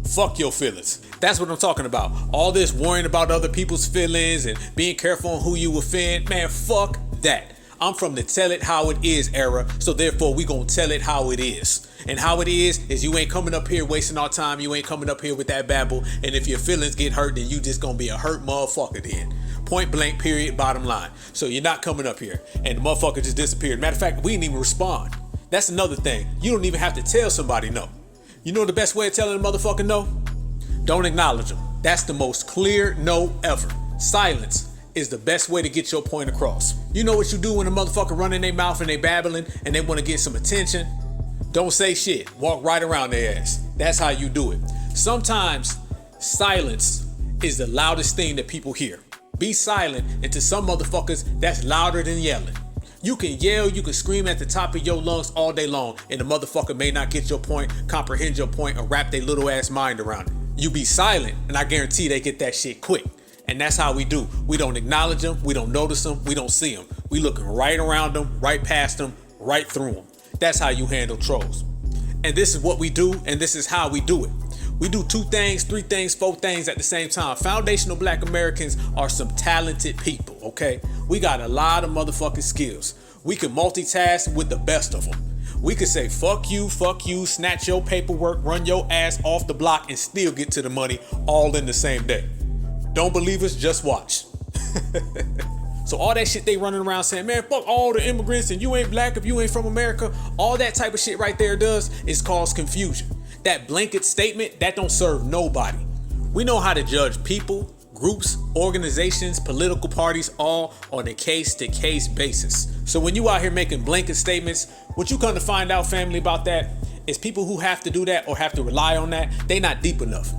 Fuck your feelings. That's what I'm talking about. All this worrying about other people's feelings and being careful on who you offend, man, fuck that. I'm from the tell it how it is era, so therefore we gonna tell it how it is. And how it is you ain't coming up here wasting our time, you ain't coming up here with that babble, and if your feelings get hurt, then you just gonna be a hurt motherfucker then. Point blank, period, bottom line. So you're not coming up here, and the motherfucker just disappeared. Matter of fact, we didn't even respond. That's another thing. You don't even have to tell somebody no. You know the best way of telling a motherfucker no? Don't acknowledge them. That's the most clear no ever. Silence is the best way to get your point across. You know what you do when a motherfucker running their mouth and they babbling and they want to get some attention? Don't say shit. Walk right around their ass. That's how you do it. Sometimes silence is the loudest thing that people hear. Be silent, and to some motherfuckers, that's louder than yelling. You can yell, you can scream at the top of your lungs all day long, and the motherfucker may not get your point, comprehend your point, or wrap their little ass mind around it. You be silent, and I guarantee they get that shit quick. And that's how we do. We don't acknowledge them, we don't notice them, we don't see them. We looking right around them, right past them, right through them. That's how you handle trolls. And this is what we do, and this is how we do it. We do 2 things, 3 things, 4 things at the same time. Foundational Black Americans are some talented people, okay? We got a lot of motherfucking skills. We can multitask with the best of them. We could say, fuck you, snatch your paperwork, run your ass off the block, and still get to the money all in the same day. Don't believe us? Just watch. So all that shit they running around saying, man, fuck all the immigrants and you ain't black if you ain't from America. All that type of shit right there does is cause confusion. That blanket statement, that don't serve nobody. We know how to judge people, groups, organizations, political parties, all on a case-to-case basis. So when you out here making blanket statements, what you come to find out, family, about that is people who have to do that or have to rely on that, they not deep enough.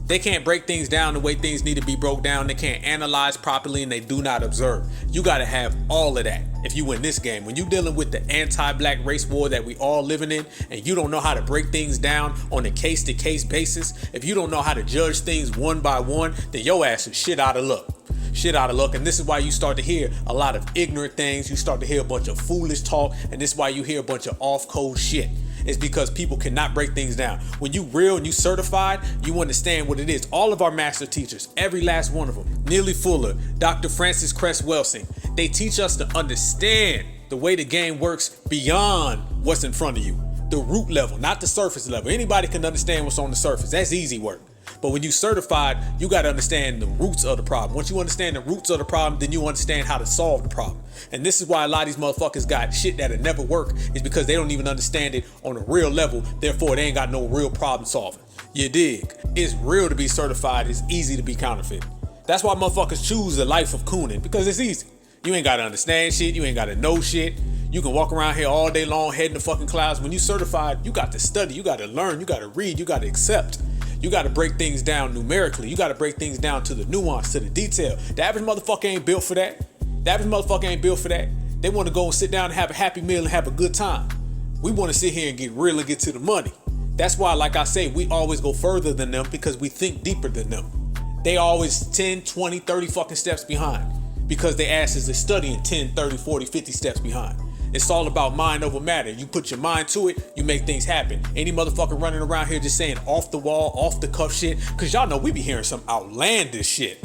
They can't break things down the way things need to be broke down. They can't analyze properly, and they do not observe. You got to have all of that if you win this game. When you dealing with the anti-black race war that we all living in, and you don't know how to break things down on a case-to-case basis, if you don't know how to judge things one by one, then your ass is shit out of luck. Shit out of luck. And this is why you start to hear a lot of ignorant things. You start to hear a bunch of foolish talk, and this is why you hear a bunch of off-code shit. It's because people cannot break things down. When you real and you certified, you understand what it is. All of our master teachers, every last one of them, Neely Fuller, Dr. Francis Cress Welsing, they teach us to understand the way the game works beyond what's in front of you. The root level, not the surface level. Anybody can understand what's on the surface. That's easy work. But when you certified, you got to understand the roots of the problem. Once you understand the roots of the problem, then you understand how to solve the problem. And this is why a lot of these motherfuckers got shit that'll never work, is because they don't even understand it on a real level. Therefore, they ain't got no real problem solving. You dig? It's real to be certified. It's easy to be counterfeit. That's why motherfuckers choose the life of cooning, because it's easy. You ain't got to understand shit. You ain't got to know shit. You can walk around here all day long, head in the fucking clouds. When you certified, you got to study. You got to learn. You got to read. You got to accept. You got to break things down numerically. You got to break things down to the nuance, to the detail. The average motherfucker ain't built for that. The average motherfucker ain't built for that. They want to go and sit down and have a happy meal and have a good time. We want to sit here and get real and get to the money. That's why, like I say, we always go further than them, because we think deeper than them. They always 10, 20, 30 fucking steps behind, because their asses are studying 10, 30, 40, 50 steps behind. It's all about mind over matter. You put your mind to it, you make things happen. Any motherfucker running around here just saying off the wall, off the cuff shit, because y'all know we be hearing some outlandish shit.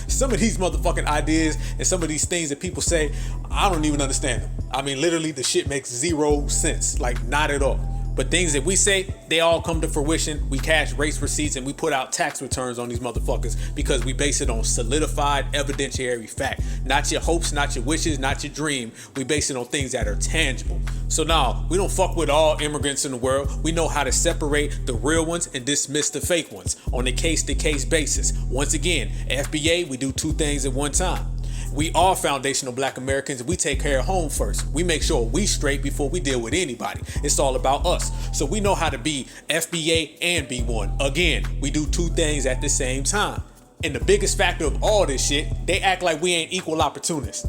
Some of these motherfucking ideas and some of these things that people say, I don't even understand them. I mean, literally, the shit makes zero sense. Like, not at all. But things that we say, they all come to fruition. We cash race receipts and we put out tax returns on these motherfuckers, because we base it on solidified evidentiary fact. Not your hopes, not your wishes, not your dream. We base it on things that are tangible. So now, we don't fuck with all immigrants in the world. We know how to separate the real ones and dismiss the fake ones on a case-to-case basis. Once again, FBA, we do 2 things at one time. We are foundational Black Americans. We take care of home first. We make sure we straight before we deal with anybody. It's all about us. So we know how to be FBA and B1. Again, we do two things at the same time. And the biggest factor of all this shit, they act like we ain't equal opportunists.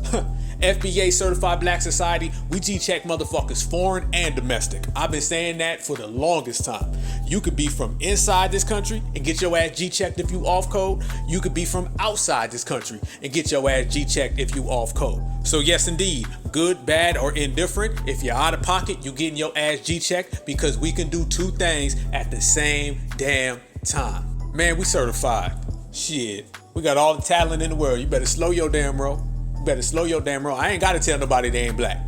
FBA Certified Black Society, we G-check motherfuckers foreign and domestic. I've been saying that for the longest time. You could be from inside this country and get your ass G-checked if you off code. You could be from outside this country and get your ass G-checked if you off code. So yes indeed, good, bad, or indifferent, if you're out of pocket, you getting your ass G-checked because we can do two things at the same damn time. Man, we certified. Shit, we got all the talent in the world. You better slow your damn roll. I ain't gotta tell nobody they ain't black.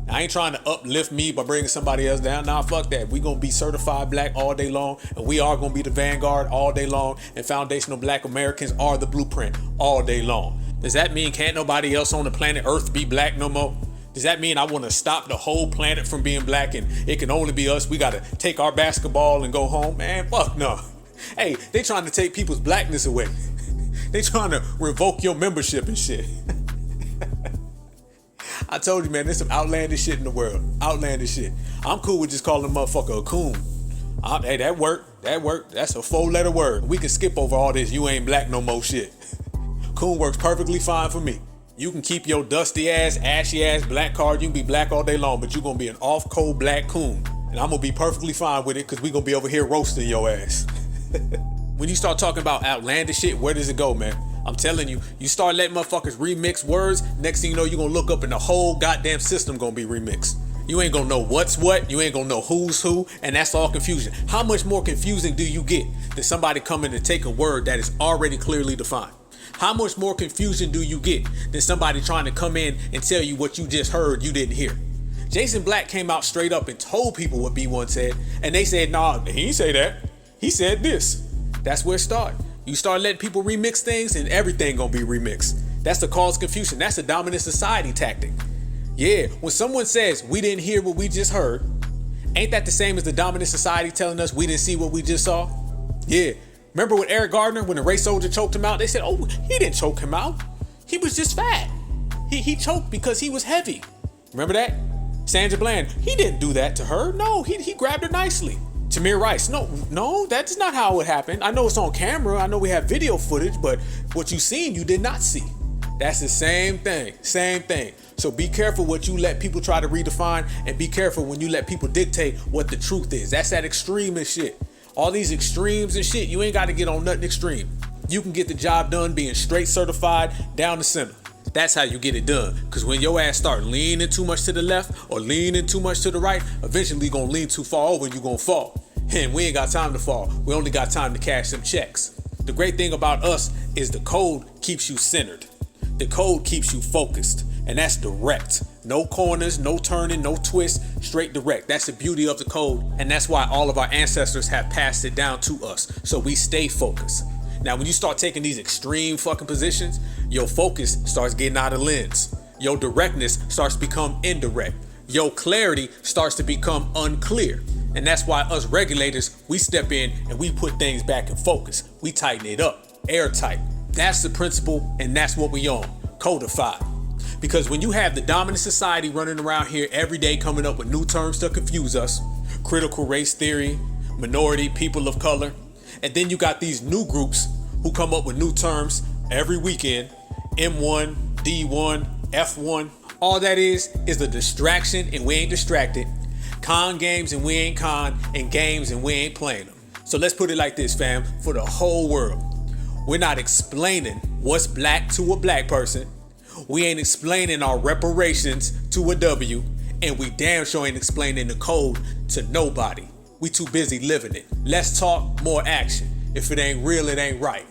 I ain't trying to uplift me by bringing somebody else down. Nah, fuck that. We gonna be certified black all day long, and we are gonna be the vanguard all day long, and foundational Black Americans are the blueprint all day long. Does that mean can't nobody else on the planet Earth be black no more? Does that mean I want to stop the whole planet from being black and it can only be us? We gotta take our basketball and go home? Man, fuck no. Hey, they trying to take people's blackness away. They trying to revoke your membership and shit. I told you, man, there's some outlandish shit in the world. Outlandish shit. I'm cool with just calling a motherfucker a coon. Hey, that worked. That's a 4-letter word. We can skip over all this you ain't black no more shit. Coon works perfectly fine for me. You can keep your dusty ass, ashy ass black card. You can be black all day long, but you're going to be an off-code black coon. And I'm going to be perfectly fine with it because we're going to be over here roasting your ass. When you start talking about outlandish shit, where does it go, man? I'm telling you, you start letting motherfuckers remix words, next thing you know, you're gonna look up and the whole goddamn system gonna be remixed. You ain't gonna know what's what, you ain't gonna know who's who, and that's all confusion. How much more confusing do you get than somebody coming to take a word that is already clearly defined? How much more confusion do you get than somebody trying to come in and tell you what you just heard you didn't hear? Jason Black came out straight up and told people what B1 said, and they said, nah, he didn't say that. He said this. That's where it started. You start letting people remix things and everything gonna be remixed. That's the cause confusion. That's a dominant society tactic. Yeah, when someone says we didn't hear what we just heard, ain't that the same as the dominant society telling us we didn't see what we just saw? Yeah, remember with Eric Gardner when the race soldier choked him out? They said, oh, he didn't choke him out. He was just fat. He choked because he was heavy. Remember that? Sandra Bland, he didn't do that to her. No, he grabbed her nicely. Tamir Rice, no, that's not how it happened. I know it's on camera. I know we have video footage, but what you seen, you did not see. That's the same thing. So be careful what you let people try to redefine, and be careful when you let people dictate what the truth is. That's that extremist shit. All these extremes and shit, you ain't got to get on nothing extreme. You can get the job done being straight certified down the center. That's how you get it done. Because when your ass start leaning too much to the left or leaning too much to the right, eventually you're going to lean too far over and you're going to fall. And we ain't got time to fall. We only got time to cash some checks. The great thing about us is the code keeps you centered. The code keeps you focused. And that's direct. No corners, no turning, no twist, straight direct. That's the beauty of the code. And that's why all of our ancestors have passed it down to us. So we stay focused. Now, when you start taking these extreme fucking positions, your focus starts getting out of lens. Your directness starts to become indirect. Your clarity starts to become unclear. And that's why us regulators, we step in and we put things back in focus. We tighten it up, airtight. That's the principle, and that's what we on, codified. Because when you have the dominant society running around here every day coming up with new terms to confuse us, critical race theory, minority, people of color, and then you got these new groups who come up with new terms every weekend, M1, D1, F1. All that is a distraction, and we ain't distracted. Con games and we ain't con, and games and we ain't playing them. So let's put it like this, fam, for the whole world. We're not explaining what's black to a black person. We ain't explaining our reparations to a W, and we damn sure ain't explaining the code to nobody. We too busy living it. Less talk, more action. If it ain't real, it ain't right.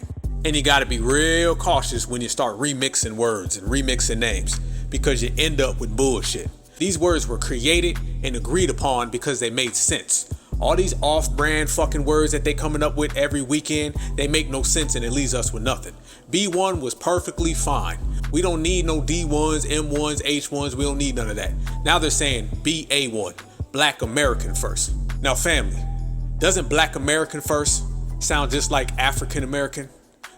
And you gotta be real cautious when you start remixing words and remixing names, because you end up with bullshit. These words were created and agreed upon because they made sense. All these off-brand fucking words that they coming up with every weekend, they make no sense and it leaves us with nothing. B1 was perfectly fine. We don't need no D1s, M1s, H1s. We don't need none of that. Now they're saying B.A.N, Black American First. Now family, doesn't Black American First sound just like African American?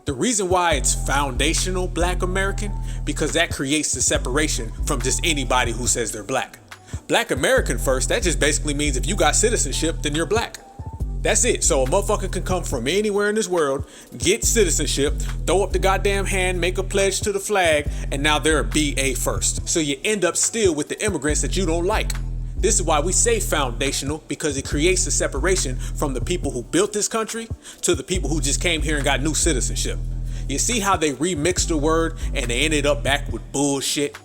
The reason why it's foundational Black American, because that creates the separation from just anybody who says they're Black. Black American first, that just basically means if you got citizenship, then you're Black. That's it. So a motherfucker can come from anywhere in this world, get citizenship, throw up the goddamn hand, make a pledge to the flag, and now they're a B.A. first. So you end up still with the immigrants that you don't like. This is why we say foundational, because it creates a separation from the people who built this country to the people who just came here and got new citizenship. You see how they remixed the word and they ended up back with bullshit?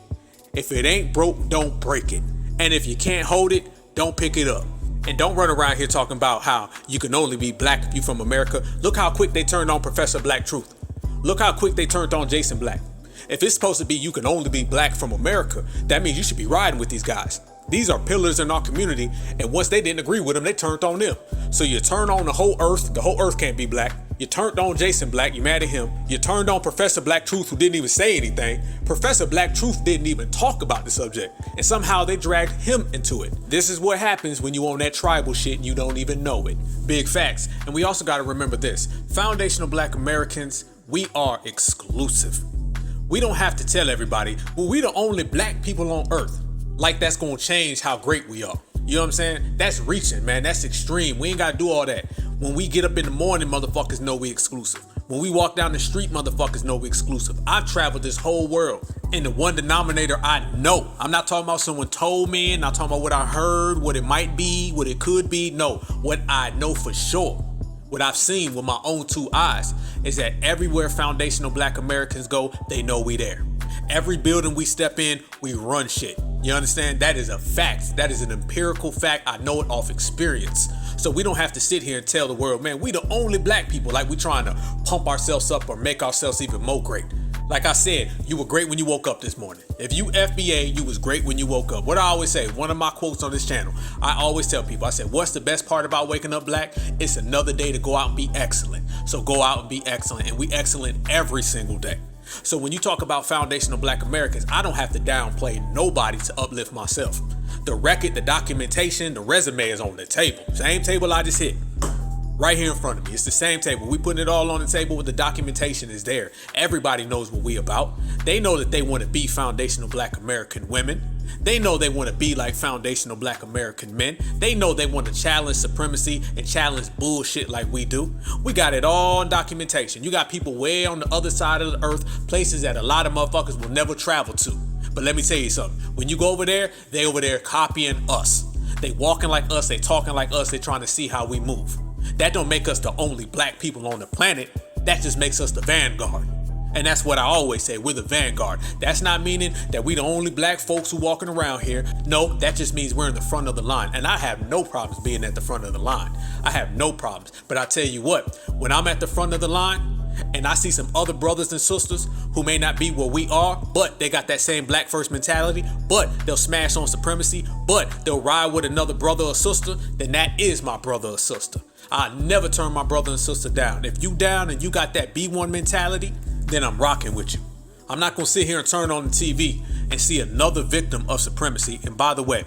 If it ain't broke, don't break it. And if you can't hold it, don't pick it up. And don't run around here talking about how you can only be Black if you from America. Look how quick they turned on Professor Black Truth. Look how quick they turned on Jason Black. If it's supposed to be you can only be Black from America, that means you should be riding with these guys. These are pillars in our community, and once they didn't agree with them, they turned on them. So you turn on the whole earth can't be Black. You turned on Jason Black, you mad at him. You turned on Professor Black Truth, who didn't even say anything. Professor Black Truth didn't even talk about the subject, and somehow they dragged him into it. This is what happens when you own that tribal shit and you don't even know it. Big facts. And we also got to remember this. Foundational Black Americans, we are exclusive. We don't have to tell everybody, well, we the only Black people on earth. Like that's gonna change how great we are. You know what I'm saying? That's reaching, man. That's extreme. We ain't gotta do all that. When we get up in the morning, motherfuckers know we exclusive. When we walk down the street, motherfuckers know we exclusive. I've traveled this whole world, and the one denominator I know. I'm not talking about someone told me, not talking about what I heard, what it might be, what it could be. No, what I know for sure, what I've seen with my own two eyes, is that everywhere foundational Black Americans go, they know we there. Every building we step in, we run shit. You understand? That is a fact. That is an empirical fact. I know it off experience. So we don't have to sit here and tell the world, man, we the only Black people, like we trying to pump ourselves up or make ourselves even more great. Like I said, you were great when you woke up this morning. If you FBA, you was great when you woke up. What I always say, one of my quotes on this channel, I always tell people, I said, what's the best part about waking up Black? It's another day to go out and be excellent. So go out and be excellent, and we excellent every single day. So when you talk about foundational Black Americans, I don't have to downplay nobody to uplift myself. The record, the documentation, the resume is on the table. Same table I just hit. Right here in front of me. It's the same table. We putting it all on the table with the documentation is there. Everybody knows what we about. They know that they want to be foundational Black American women. They know they want to be like foundational Black American men. They know they want to challenge supremacy and challenge bullshit like we do. We got it all in documentation. You got people way on the other side of the earth, places that a lot of motherfuckers will never travel to. But let me tell you something. When you go over there, they over there copying us. They walking like us. They talking like us. They trying to see how we move. That don't make us the only Black people on the planet. That just makes us the vanguard. And that's what I always say, we're the vanguard. That's not meaning that we the only Black folks who walking around here. No, that just means we're in the front of the line. And I have no problems being at the front of the line. I have no problems. But I tell you what, when I'm at the front of the line and I see some other brothers and sisters who may not be where we are, but they got that same Black first mentality, but they'll smash on supremacy, but they'll ride with another brother or sister, then that is my brother or sister. I never turn my brother and sister down. If you down and you got that B.A.N mentality, then I'm rocking with you. I'm not gonna sit here and turn on the TV and see another victim of supremacy. And by the way,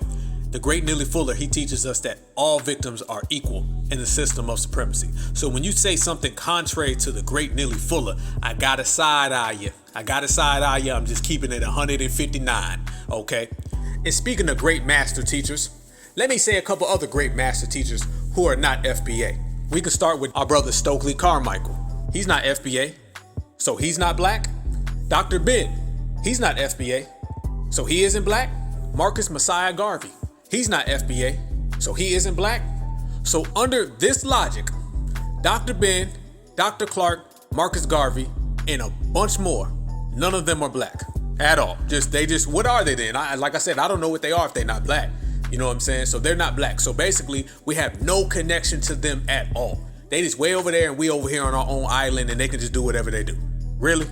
the great Neely Fuller, he teaches us that all victims are equal in the system of supremacy. So when you say something contrary to the great Neely Fuller, I gotta side eye you. I'm just keeping it 159, okay? And speaking of great master teachers, let me say a couple other great master teachers who are not FBA. We can start with our brother Stokely Carmichael. He's not FBA, so he's not Black. Dr. B.A.N, he's not FBA, so he isn't Black. Marcus Messiah Garvey, he's not FBA, so he isn't Black. So under this logic, Dr. B.A.N, Dr. Clark, Marcus Garvey, and a bunch more, none of them are Black at all. What are they then? Like I said, I don't know what they are if they're not Black. You know what I'm saying? So they're not Black. So basically, we have no connection to them at all. They just way over there and we over here on our own island and they can just do whatever they do. Really?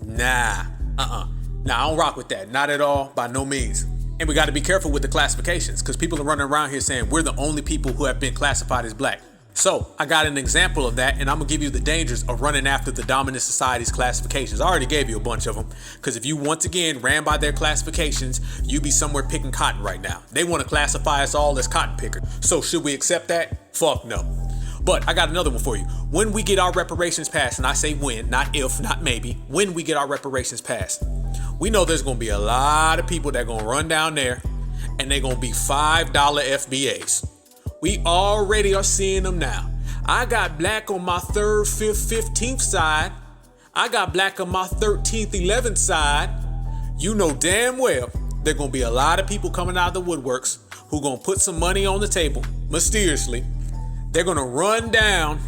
Nah. Nah, I don't rock with that. Not at all, by no means. And we got to be careful with the classifications because people are running around here saying we're the only people who have been classified as Black. So I got an example of that, and I'm gonna give you the dangers of running after the dominant society's classifications. I already gave you a bunch of them, because if you once again ran by their classifications, you'd be somewhere picking cotton right now. They want to classify us all as cotton pickers. So should we accept that? Fuck no. But I got another one for you. When we get our reparations passed, and I say when, not if, not maybe, when we get our reparations passed, we know there's going to be a lot of people that are going to run down there and they're going to be $5 FBAs. We already are seeing them now. I got black on my 3rd, 5th, 15th side. I got black on my 13th, 11th side. You know damn well there going to be a lot of people coming out of the woodworks who going to put some money on the table, mysteriously. They're going to run down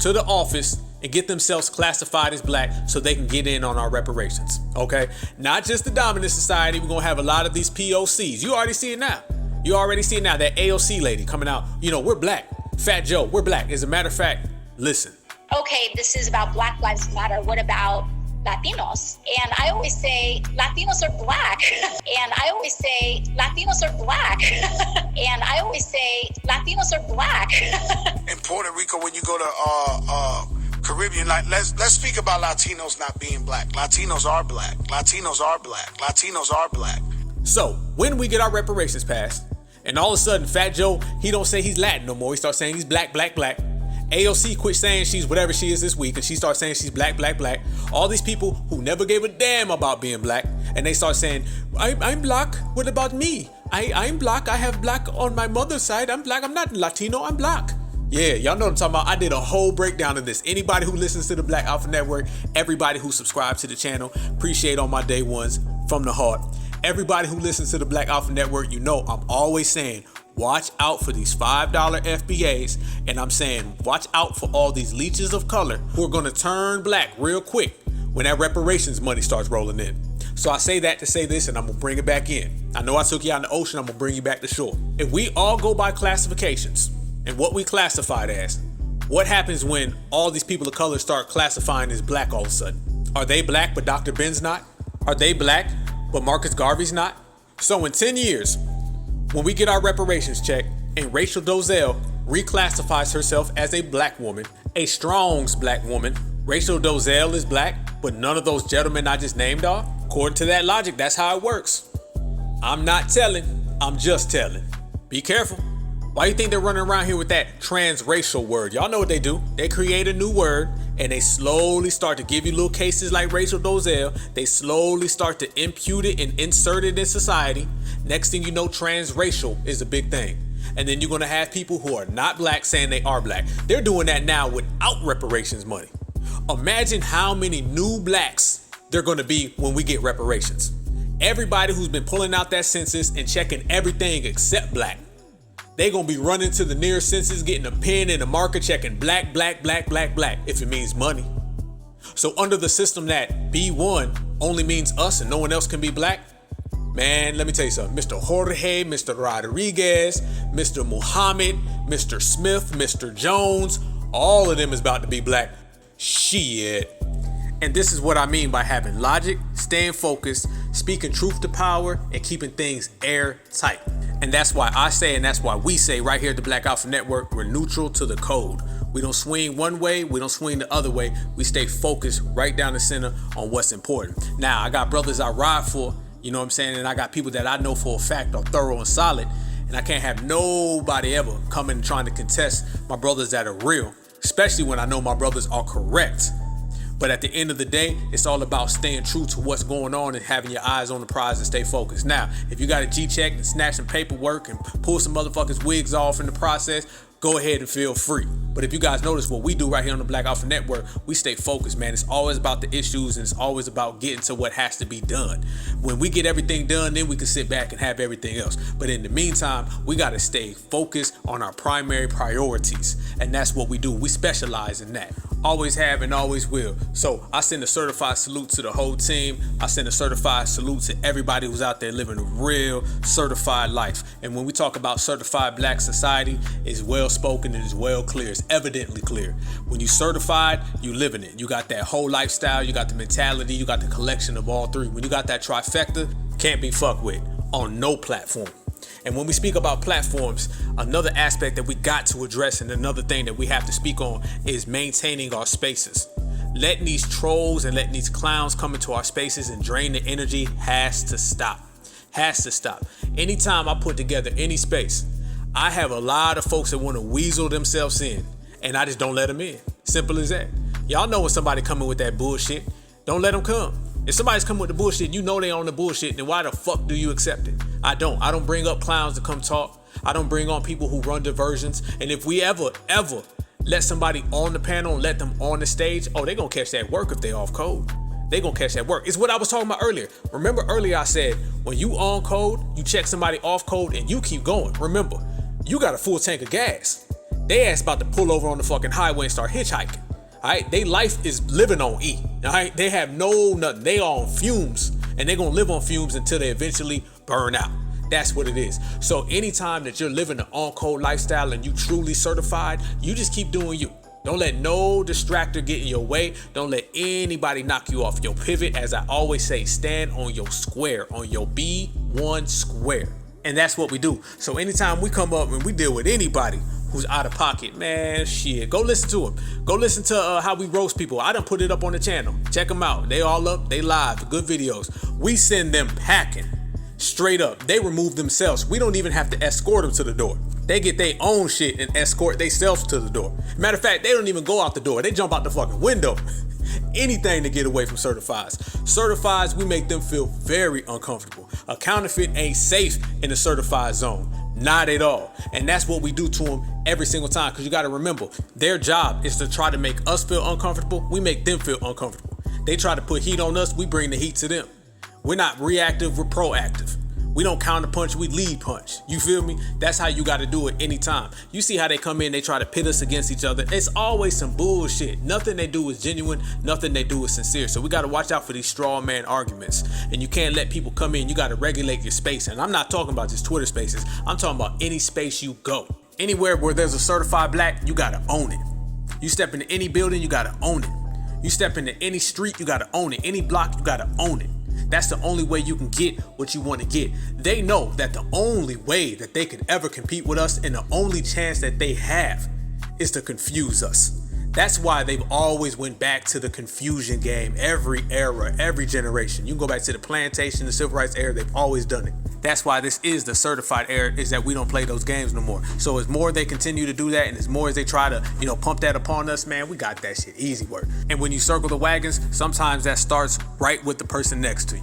to the office and get themselves classified as black so they can get in on our reparations, okay? Not just the dominant society. We're going to have a lot of these POCs. You already see it now. You already see it now. That AOC lady coming out. You know, we're black. Fat Joe, we're black. As a matter of fact, listen. Okay, this is about Black Lives Matter. What about Latinos? And I always say Latinos are black. And I always say Latinos are black. And I always say Latinos are black. In Puerto Rico, when you go to Caribbean, like let's speak about Latinos not being black. Latinos are black. Latinos are black. Latinos are black. So when we get our reparations passed, and all of a sudden Fat Joe, he don't say he's Latin no more. He starts saying he's black, black, black. AOC quit saying she's whatever she is this week, and she starts saying she's black, black, black. All these people who never gave a damn about being black, and they start saying, I'm black, what about me? I'm black, I have black on my mother's side. I'm black, I'm not Latino, I'm black. Yeah, y'all know what I'm talking about. I did a whole breakdown of this. Anybody who listens to the Black Alpha Network, everybody who subscribes to the channel, appreciate all my day ones from the heart. Everybody who listens to the Black Alpha Network, you know I'm always saying, watch out for these $5 FBAs, and I'm saying watch out for all these leeches of color who are going to turn black real quick when that reparations money starts rolling in. So I say that to say this, and I'm going to bring it back in. I know I took you out in the ocean, I'm going to bring you back to shore. If we all go by classifications and what we classified as, what happens when all these people of color start classifying as black all of a sudden? Are they black but Dr. Ben's not? Are they black but Marcus Garvey's not? So in 10 years, when we get our reparations check and Rachel Dolezal reclassifies herself as a black woman, a Strong's black woman, Rachel Dolezal is black, but none of those gentlemen I just named are? According to that logic, that's how it works. I'm not telling, I'm just telling. Be careful. Why do you think they're running around here with that transracial word? Y'all know what they do. They create a new word and they slowly start to give you little cases like Rachel Dolezal. They slowly start to impute it and insert it in society. Next thing you know, transracial is a big thing. And then you're going to have people who are not black saying they are black. They're doing that now without reparations money. Imagine how many new blacks they're going to be when we get reparations. Everybody who's been pulling out that census and checking everything except black. They're going to be running to the nearest census, getting a pen and a marker, checking black, black, black, black, black, if it means money. So under the system that B.A.N only means us and no one else can be black, man, let me tell you something. Mr. Jorge, Mr. Rodriguez, Mr. Muhammad, Mr. Smith, Mr. Jones, all of them is about to be black. Shit. And this is what I mean by having logic, staying focused, speaking truth to power, and keeping things airtight. And that's why I say, and that's why we say right here at the Black Alpha Network, we're neutral to the code. We don't swing one way, we don't swing the other way. We stay focused right down the center on what's important. Now, I got brothers I ride for, you know what I'm saying? And I got people that I know for a fact are thorough and solid. And I can't have nobody ever coming and trying to contest my brothers that are real, especially when I know my brothers are correct. But at the end of the day, it's all about staying true to what's going on and having your eyes on the prize and stay focused. Now, if you got a G-check and snatch some paperwork and pull some motherfuckers' wigs off in the process, go ahead and feel free. But if you guys notice what we do right here on the Black Alpha Network, we stay focused, man. It's always about the issues and it's always about getting to what has to be done. When we get everything done, then we can sit back and have everything else. But in the meantime, we got to stay focused on our primary priorities. And that's what we do. We specialize in that. Always have and always will. So I send a certified salute to the whole team. I send a certified salute to everybody who's out there living a real certified life. And when we talk about certified black society, it's well spoken and it's well clear. It's evidently clear. When you certified, you living it. You got that whole lifestyle, you got the mentality, you got the collection of all three. When you got that trifecta, can't be fucked with on no platform. And when we speak about platforms, another aspect that we got to address and another thing that we have to speak on is maintaining our spaces. Letting these trolls and letting these clowns come into our spaces and drain the energy has to stop. Has to stop. Anytime I put together any space, I have a lot of folks that want to weasel themselves in and I just don't let them in. Simple as that. Y'all know when somebody coming with that bullshit, don't let them come. If somebody's coming with the bullshit and you know they on the bullshit, then why the fuck do you accept it? I don't bring up clowns to come talk. I don't bring on people who run diversions. And if we ever let somebody on the panel and let them on the stage, oh, they gonna catch that work if they off code. They gonna catch that work. It's what I was talking about earlier. Remember earlier I said, when you on code, you check somebody off code and you keep going. Remember, you got a full tank of gas. They ass about to pull over on the fucking highway and start hitchhiking. All right, they life is living on E. All right, they have nothing. They on fumes, and they gonna live on fumes until they eventually burn out. That's what it is. So anytime that you're living an on-code lifestyle and you truly certified, you just keep doing you. Don't let no distractor get in your way. Don't let anybody knock you off your pivot. As I always say, stand on your square, on your B.A.N square. And that's what we do. So anytime we come up and we deal with anybody who's out of pocket, man, shit, go listen to them. Go listen to how we roast people. I done put it up on the channel. Check them out. They all up. They live. Good videos. We send them packing. Straight up. They remove themselves. We don't even have to escort them to the door. They get their own shit and escort themselves to the door. Matter of fact, they don't even go out the door. They jump out the fucking window. Anything to get away from certifieds. Certifieds, we make them feel very uncomfortable. A counterfeit ain't safe in the certified zone. Not at all. And that's what we do to them every single time. Because you got to remember, their job is to try to make us feel uncomfortable. We make them feel uncomfortable. They try to put heat on us. We bring the heat to them. We're not reactive, we're proactive. We don't counter punch, we lead punch. You feel me? That's how you got to do it anytime. You see how they come in, they try to pit us against each other. It's always some bullshit. Nothing they do is genuine, nothing they do is sincere. So we got to watch out for these straw man arguments. And you can't let people come in, you got to regulate your space. And I'm not talking about just Twitter spaces, I'm talking about any space you go. Anywhere where there's a certified black, you got to own it. You step into any building, you got to own it. You step into any street, you got to own it. Any block, you got to own it. That's the only way you can get what you want to get. They know that the only way that they could ever compete with us and the only chance that they have is to confuse us. That's why they've always went back to the confusion game every era, every generation. You can go back to the plantation, the civil rights era, they've always done it. That's why this is the certified era, is that we don't play those games no more. So as more they continue to do that and as more as they try to, pump that upon us, man, we got that shit easy work. And when you circle the wagons, sometimes that starts right with the person next to you.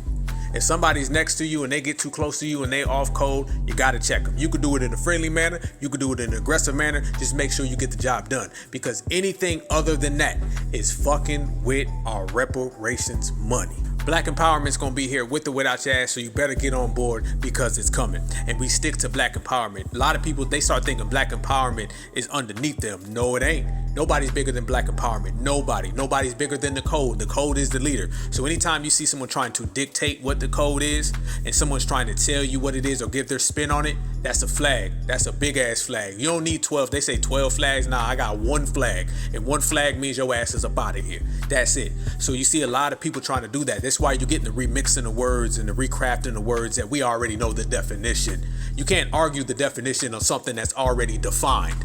If somebody's next to you and they get too close to you and they off code, you gotta check them. You could do it in a friendly manner, you could do it in an aggressive manner, just make sure you get the job done. Because anything other than that is fucking with our reparations money. Black empowerment's gonna be here with or without your ass, so you better get on board because it's coming. And we stick to black empowerment. A lot of people, they start thinking black empowerment is underneath them. No, it ain't. Nobody's bigger than black empowerment. Nobody's bigger than the code. The code is the leader. So anytime you see someone trying to dictate what the code is and someone's trying to tell you what it is or give their spin on it, that's a flag. That's a big ass flag. You don't need 12. They say 12 flags. Nah, I got one flag. And one flag means your ass is up out of here. That's it. So you see a lot of people trying to do that. That's why you're getting the remixing of words and the recrafting of words that we already know the definition. You can't argue the definition of something that's already defined.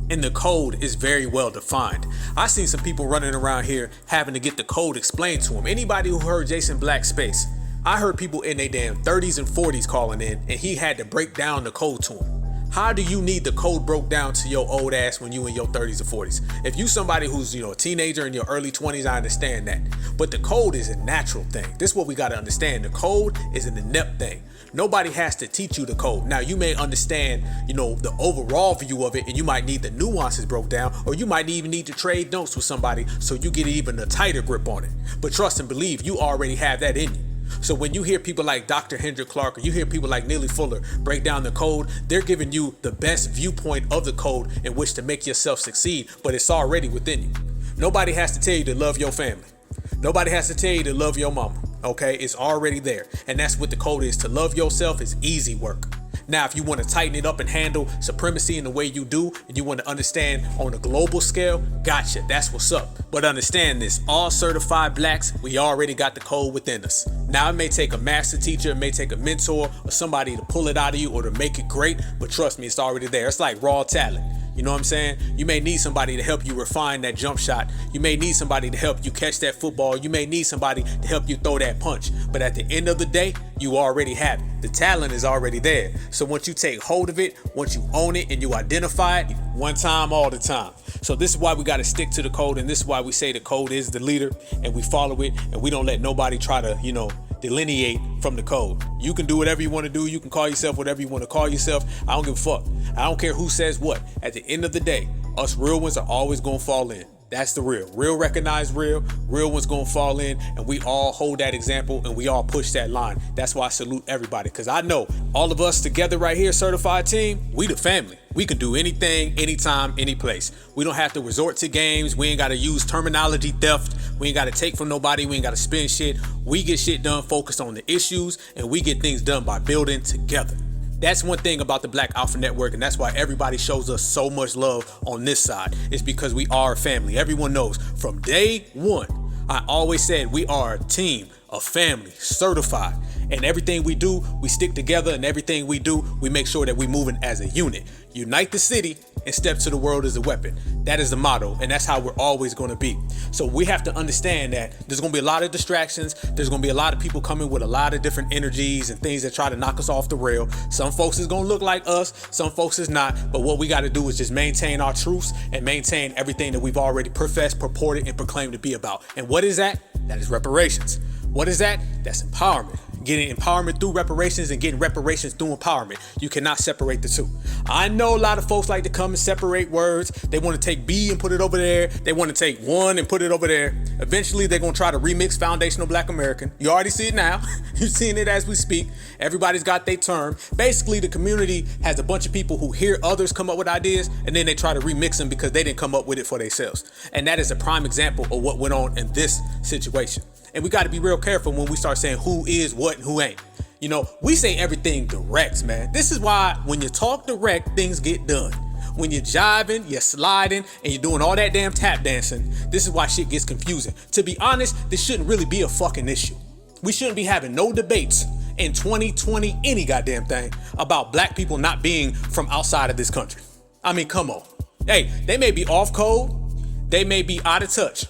And the code is very well defined. I seen some people running around here having to get the code explained to them. Anybody who heard Jason Black's space, I heard people in their damn 30s and 40s calling in and he had to break down the code to them. How do you need the code broke down to your old ass when you in your 30s or 40s? If you somebody who's, a teenager in your early 20s, I understand that. But the code is a natural thing. This is what we got to understand. The code is an inept thing. Nobody has to teach you the code. Now, you may understand, the overall view of it, and you might need the nuances broke down, or you might even need to trade notes with somebody so you get even a tighter grip on it. But trust and believe, you already have that in you. So when you hear people like Dr. Hendrik Clark, or you hear people like Neely Fuller break down the code, they're giving you the best viewpoint of the code in which to make yourself succeed, but it's already within you. Nobody has to tell you to love your family. Nobody has to tell you to love your mama, okay? It's already there. And that's what the code is. To love yourself is easy work. Now, if you want to tighten it up and handle supremacy in the way you do, and you want to understand on a global scale, gotcha, that's what's up. But understand this, all certified blacks, we already got the code within us. Now, it may take a master teacher, it may take a mentor, or somebody to pull it out of you or to make it great, but trust me, it's already there. It's like raw talent. You know what I'm saying? You may need somebody to help you refine that jump shot. You may need somebody to help you catch that football. You may need somebody to help you throw that punch. But at the end of the day, you already have it. The talent is already there. So once you take hold of it, once you own it and you identify it, one time, all the time. So this is why we got to stick to the code, and this is why we say the code is the leader, and we follow it, and we don't let nobody try to, delineate from the code. You can do whatever you want to do. You can call yourself whatever you want to call yourself. I don't give a fuck. I don't care who says what. At the end of the day, us real ones are always going to fall in. That's the real. Real recognize real. Real ones going to fall in, and we all hold that example, and we all push that line. That's why I salute everybody, because I know all of us together right here, certified team, we the family. We can do anything, anytime, any place. We don't have to resort to games. We ain't got to use terminology theft. We ain't got to take from nobody. We ain't got to spend shit. We get shit done focused on the issues, and we get things done by building together. That's one thing about the Black Alpha Network, and that's why everybody shows us so much love on this side. It's because we are a family. Everyone knows from day one, I always said we are a team, a family, certified. And everything we do, we stick together, and everything we do, we make sure that we're moving as a unit. Unite the city and step to the world as a weapon. That is the motto, and that's how we're always going to be. So we have to understand that there's going to be a lot of distractions. There's going to be a lot of people coming with a lot of different energies and things that try to knock us off the rail. Some folks is going to look like us, some folks is not. But what we got to do is just maintain our truths and maintain everything that we've already professed, purported, and proclaimed to be about. And what is that? That is reparations. What is that? That's empowerment. Getting empowerment through reparations and getting reparations through empowerment. You cannot separate the two. I know a lot of folks like to come and separate words. They want to take B and put it over there. They want to take one and put it over there. Eventually, they're going to try to remix foundational Black American. You already see it now. You're seeing it as we speak. Everybody's got their term. Basically, the community has a bunch of people who hear others come up with ideas, and then they try to remix them because they didn't come up with it for themselves. And that is a prime example of what went on in this situation. And we got to be real careful when we start saying who is what and who ain't. We say everything direct, man. This is why when you talk direct, things get done. When you're jiving, you're sliding, and you're doing all that damn tap dancing, this is why shit gets confusing. To be honest, this shouldn't really be a fucking issue. We shouldn't be having no debates in 2020, any goddamn thing, about Black people not being from outside of this country. I mean, come on. Hey, they may be off code, they may be out of touch,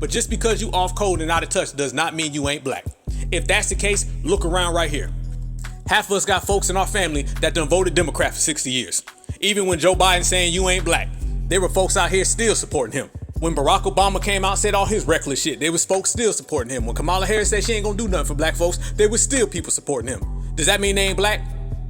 but just because you off code and out of touch does not mean you ain't Black. If that's the case, look around right here. Half of us got folks in our family that done voted Democrat for 60 years. Even when Joe Biden saying you ain't Black, there were folks out here still supporting him. When Barack Obama came out and said all his reckless shit, there was folks still supporting him. When Kamala Harris said she ain't gonna do nothing for Black folks, there was still people supporting him. Does that mean they ain't Black?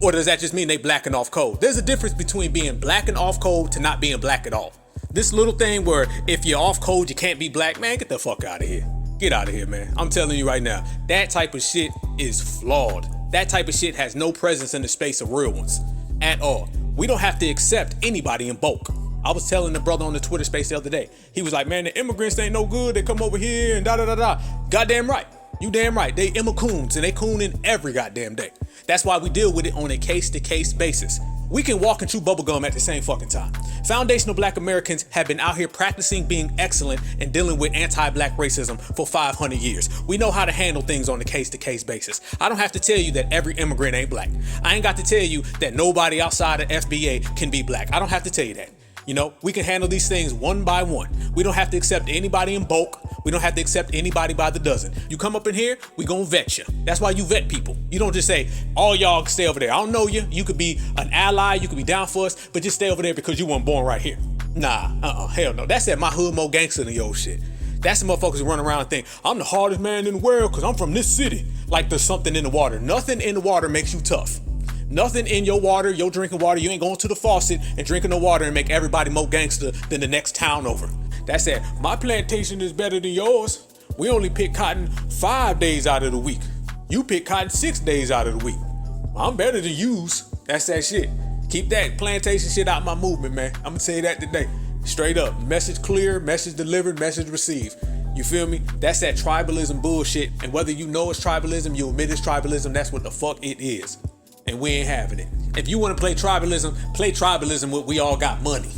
Or does that just mean they Black and off code? There's a difference between being Black and off code to not being Black at all. This little thing where if you're off code, you can't be Black, man, get the fuck out of here. Get out of here, man. I'm telling you right now, that type of shit is flawed. That type of shit has no presence in the space of real ones at all. We don't have to accept anybody in bulk. I was telling the brother on the Twitter space the other day. He was like, man, the immigrants ain't no good. They come over here and da-da-da-da. Goddamn right. You damn right. They immicoons and they cooning every goddamn day. That's why we deal with it on a case-to-case basis. We can walk and chew bubblegum at the same fucking time. Foundational Black Americans have been out here practicing being excellent and dealing with anti-Black racism for 500 years. We know how to handle things on a case-to-case basis. I don't have to tell you that every immigrant ain't Black. I ain't got to tell you that nobody outside of FBA can be Black. I don't have to tell you that. We can handle these things one by one. We don't have to accept anybody in bulk. We don't have to accept anybody by the dozen. You come up in here, we gonna vet you. That's why you vet people. You don't just say, all y'all stay over there. I don't know you. You could be an ally. You could be down for us, but just stay over there because you weren't born right here. Nah, hell no. That's that my hood more gangster than your shit. That's the motherfuckers who run around and think, I'm the hardest man in the world because I'm from this city. Like there's something in the water. Nothing in the water makes you tough. Nothing in your water, your drinking water, you ain't going to the faucet and drinking the water and make everybody more gangster than the next town over. That's it. My plantation is better than yours. We only pick cotton 5 days out of the week. You pick cotton 6 days out of the week. I'm better than yous. That's that shit. Keep that plantation shit out my movement, man. I'm gonna tell you that today. Straight up. Message clear, message delivered, message received. You feel me? That's that tribalism bullshit. And whether you know it's tribalism, you admit it's tribalism, that's what the fuck it is. And we ain't having it. If you want to play tribalism with we all got money.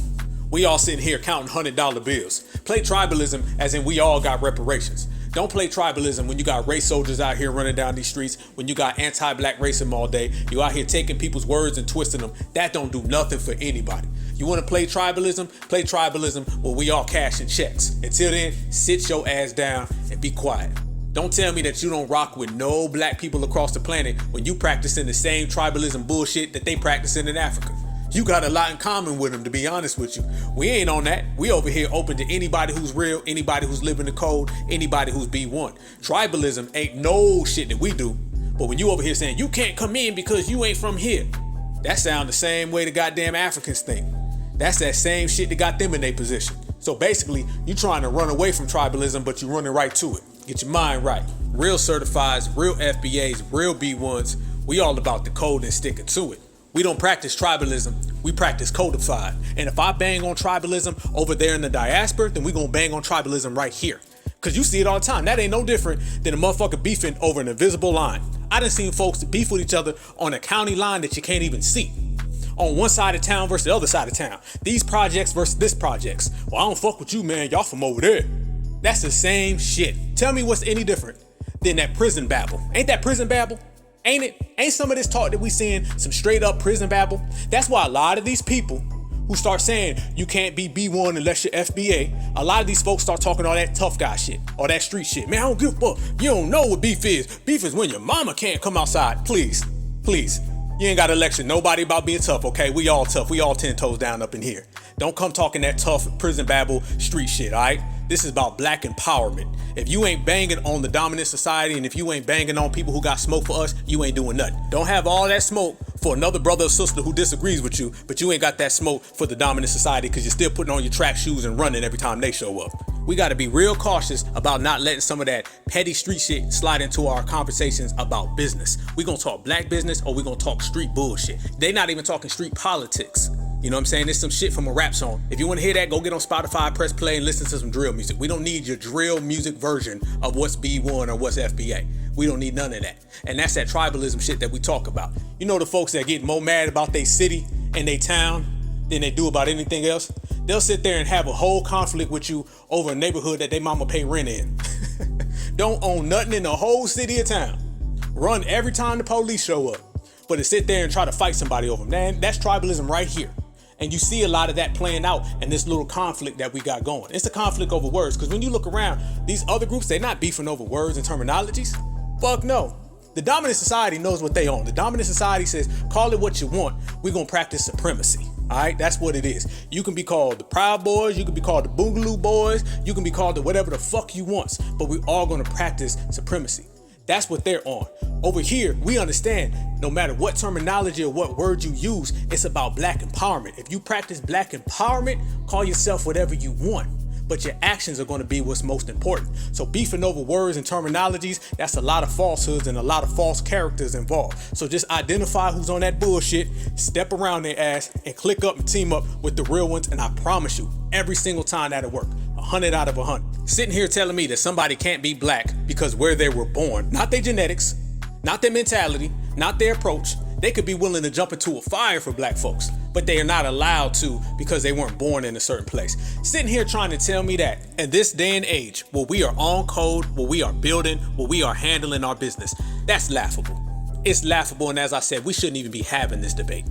We all sitting here counting $100 bills. Play tribalism as in we all got reparations. Don't play tribalism when you got race soldiers out here running down these streets, when you got anti-Black racism all day, you out here taking people's words and twisting them. That don't do nothing for anybody. You want to play tribalism? Play tribalism where we all cashing checks. Until then, sit your ass down and be quiet. Don't tell me that you don't rock with no black people across the planet when you practicing the same tribalism bullshit that they practicing in Africa. You got a lot in common with them, to be honest with you. We ain't on that. We over here open to anybody who's real, anybody who's living the code, anybody who's B1. Tribalism ain't no shit that we do. But when you over here saying you can't come in because you ain't from here, that sound the same way the goddamn Africans think. That's that same shit that got them in their position. So basically, you trying to run away from tribalism, but you running right to it. Get your mind right. Real certifieds, real FBAs, real B1s, we all about the code and sticking to it. We don't practice tribalism, we practice codified. And if I bang on tribalism over there in the diaspora, then we gonna bang on tribalism right here. Cause you see it all the time. That ain't no different than a motherfucker beefing over an invisible line. I done seen folks beef with each other on a county line that you can't even see. On one side of town versus the other side of town. These projects versus this projects. Well, I don't fuck with you, man. Y'all from over there. That's the same shit. Tell me what's any different than that prison babble. Ain't that prison babble? Ain't it? Ain't some of this talk that we seeing some straight up prison babble? That's why a lot of these people who start saying you can't be B1 unless you're FBA, a lot of these folks start talking all that tough guy shit, all that street shit. Man, I don't give a fuck. You don't know what beef is. Beef is when your mama can't come outside. Please, please. You ain't got to lecture nobody about being tough, okay? We all tough. We all 10 toes down up in here. Don't come talking that tough prison babble street shit, all right? This is about black empowerment. If you ain't banging on the dominant society and if you ain't banging on people who got smoke for us, you ain't doing nothing. Don't have all that smoke for another brother or sister who disagrees with you, but you ain't got that smoke for the dominant society because you're still putting on your track shoes and running every time they show up. We got to be real cautious about not letting some of that petty street shit slide into our conversations about business. We gonna talk black business or we gonna talk street bullshit. They not even talking street politics. You know what I'm saying? There's some shit from a rap song. If you want to hear that, go get on Spotify, press play, and listen to some drill music. We don't need your drill music version of what's B1 or what's FBA. We don't need none of that. And that's that tribalism shit that we talk about. You know the folks that get more mad about their city and their town than they do about anything else? They'll sit there and have a whole conflict with you over a neighborhood that they mama pay rent in. Don't own nothing in the whole city or town. Run every time the police show up. But to sit there and try to fight somebody over them, man, that's tribalism right here. And you see a lot of that playing out in this little conflict that we got going. It's a conflict over words, because when you look around, these other groups, they're not beefing over words and terminologies. Fuck no. The dominant society knows what they own. The dominant society says, call it what you want. We're going to practice supremacy. All right, that's what it is. You can be called the Proud Boys. You can be called the Boogaloo Boys. You can be called the whatever the fuck you want. But we're all going to practice supremacy. That's what they're on. Over here, we understand no matter what terminology or what word you use, it's about black empowerment. If you practice black empowerment, call yourself whatever you want. But your actions are going to be what's most important. So beefing over words and terminologies, that's a lot of falsehoods and a lot of false characters involved. So just identify who's on that bullshit, step around their ass, and click up and team up with the real ones. And I promise you, every single time that'll work. 100 out of 100. Sitting here telling me that somebody can't be black because where they were born, not their genetics, not their mentality, not their approach. They could be willing to jump into a fire for black folks, but they are not allowed to because they weren't born in a certain place. Sitting here trying to tell me that in this day and age, where we are on code, where we are building, where we are handling our business, that's laughable. It's laughable, and as I said, we shouldn't even be having this debate.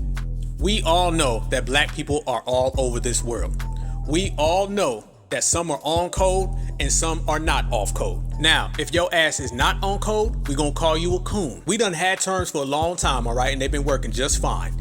We all know that black people are all over this world. We all know that some are on code and some are not off code. Now, if your ass is not on code, we gonna call you a coon. We done had terms for a long time, all right, and they've been working just fine.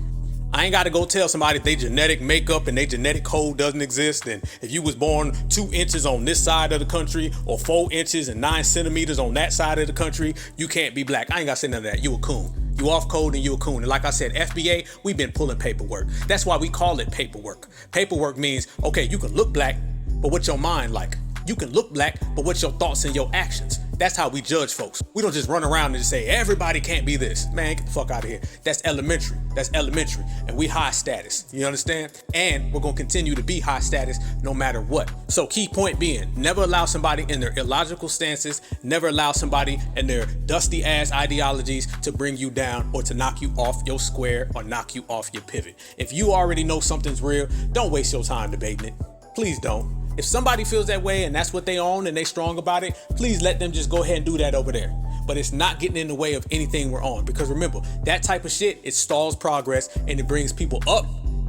I ain't gotta go tell somebody if they genetic makeup and they genetic code doesn't exist, and if you was born 2 inches on this side of the country or 4 inches and 9 centimeters on that side of the country, you can't be black. I ain't gotta say none of that. You a coon. You off code and you a coon. And like I said, FBA, we've been pulling paperwork. That's why we call it paperwork. Paperwork means, okay, you can look black, but what's your mind like? You can look black, but what's your thoughts and your actions? That's how we judge folks. We don't just run around and just say, everybody can't be this. Man, get the fuck out of here. That's elementary. That's elementary. And we high status. You understand? And we're going to continue to be high status no matter what. So key point being, never allow somebody in their illogical stances, never allow somebody in their dusty ass ideologies to bring you down or to knock you off your square or knock you off your pivot. If you already know something's real, don't waste your time debating it. Please don't. If somebody feels that way and that's what they own and they strong about it, please let them just go ahead and do that over there. But it's not getting in the way of anything we're on, because remember, that type of shit, it stalls progress and it brings people up,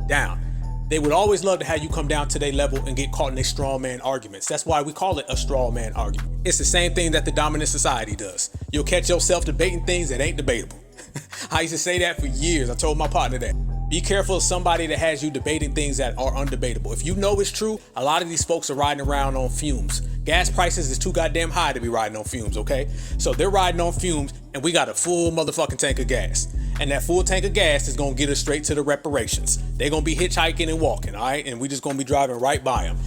down. They would always love to have you come down to their level and get caught in their straw man arguments. That's why we call it a straw man argument. It's the same thing that the dominant society does. You'll catch yourself debating things that ain't debatable. I used to say that for years. I told my partner that. Be careful of somebody that has you debating things that are undebatable. If you know it's true, a lot of these folks are riding around on fumes. Gas prices is too goddamn high to be riding on fumes, okay? So they're riding on fumes and we got a full motherfucking tank of gas. And that full tank of gas is gonna get us straight to the reparations. They're gonna be hitchhiking and walking, all right? And we just gonna be driving right by them.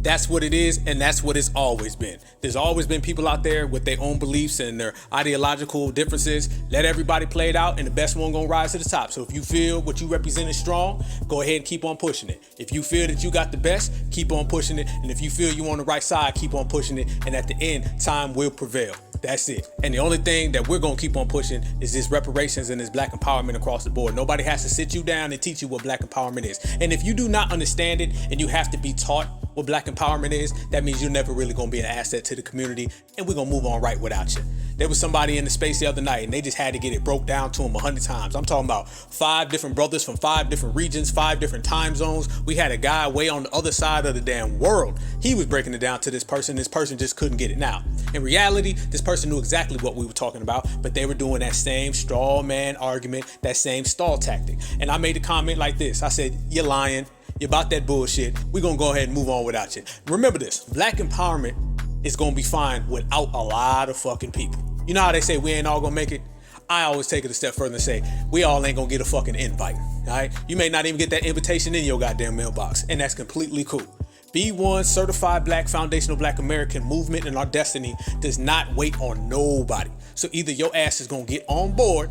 That's what it is, and that's what it's always been. There's always been people out there with their own beliefs and their ideological differences. Let everybody play it out, and the best one gonna rise to the top. So if you feel what you represent is strong, go ahead and keep on pushing it. If you feel that you got the best, keep on pushing it. And if you feel you on the right side, keep on pushing it. And at the end, time will prevail. That's it. And the only thing that we're gonna keep on pushing is this reparations and this black empowerment across the board. Nobody has to sit you down and teach you what black empowerment is. And if you do not understand it and you have to be taught what black empowerment is, that means you're never really gonna be an asset to the community, and we're gonna move on right without you. There was somebody in the space the other night and they just had to get it broke down to them 100 times. I'm talking about 5 different brothers from 5 different regions, 5 different time zones. We had a guy way on the other side of the damn world. He was breaking it down to this person. This person just couldn't get it. Now, in reality, this person knew exactly what we were talking about, but they were doing that same straw man argument, that same stall tactic. And I made a comment like this. I said, you're lying. You're about that bullshit. We're gonna go ahead and move on without you. Remember this, black empowerment is gonna be fine without a lot of fucking people. You know how they say we ain't all gonna make it? I always take it a step further and say, we all ain't gonna get a fucking invite, all right? You may not even get that invitation in your goddamn mailbox, and that's completely cool. B.A.N, Certified Black Foundational Black American Movement, and our destiny does not wait on nobody. So either your ass is gonna get on board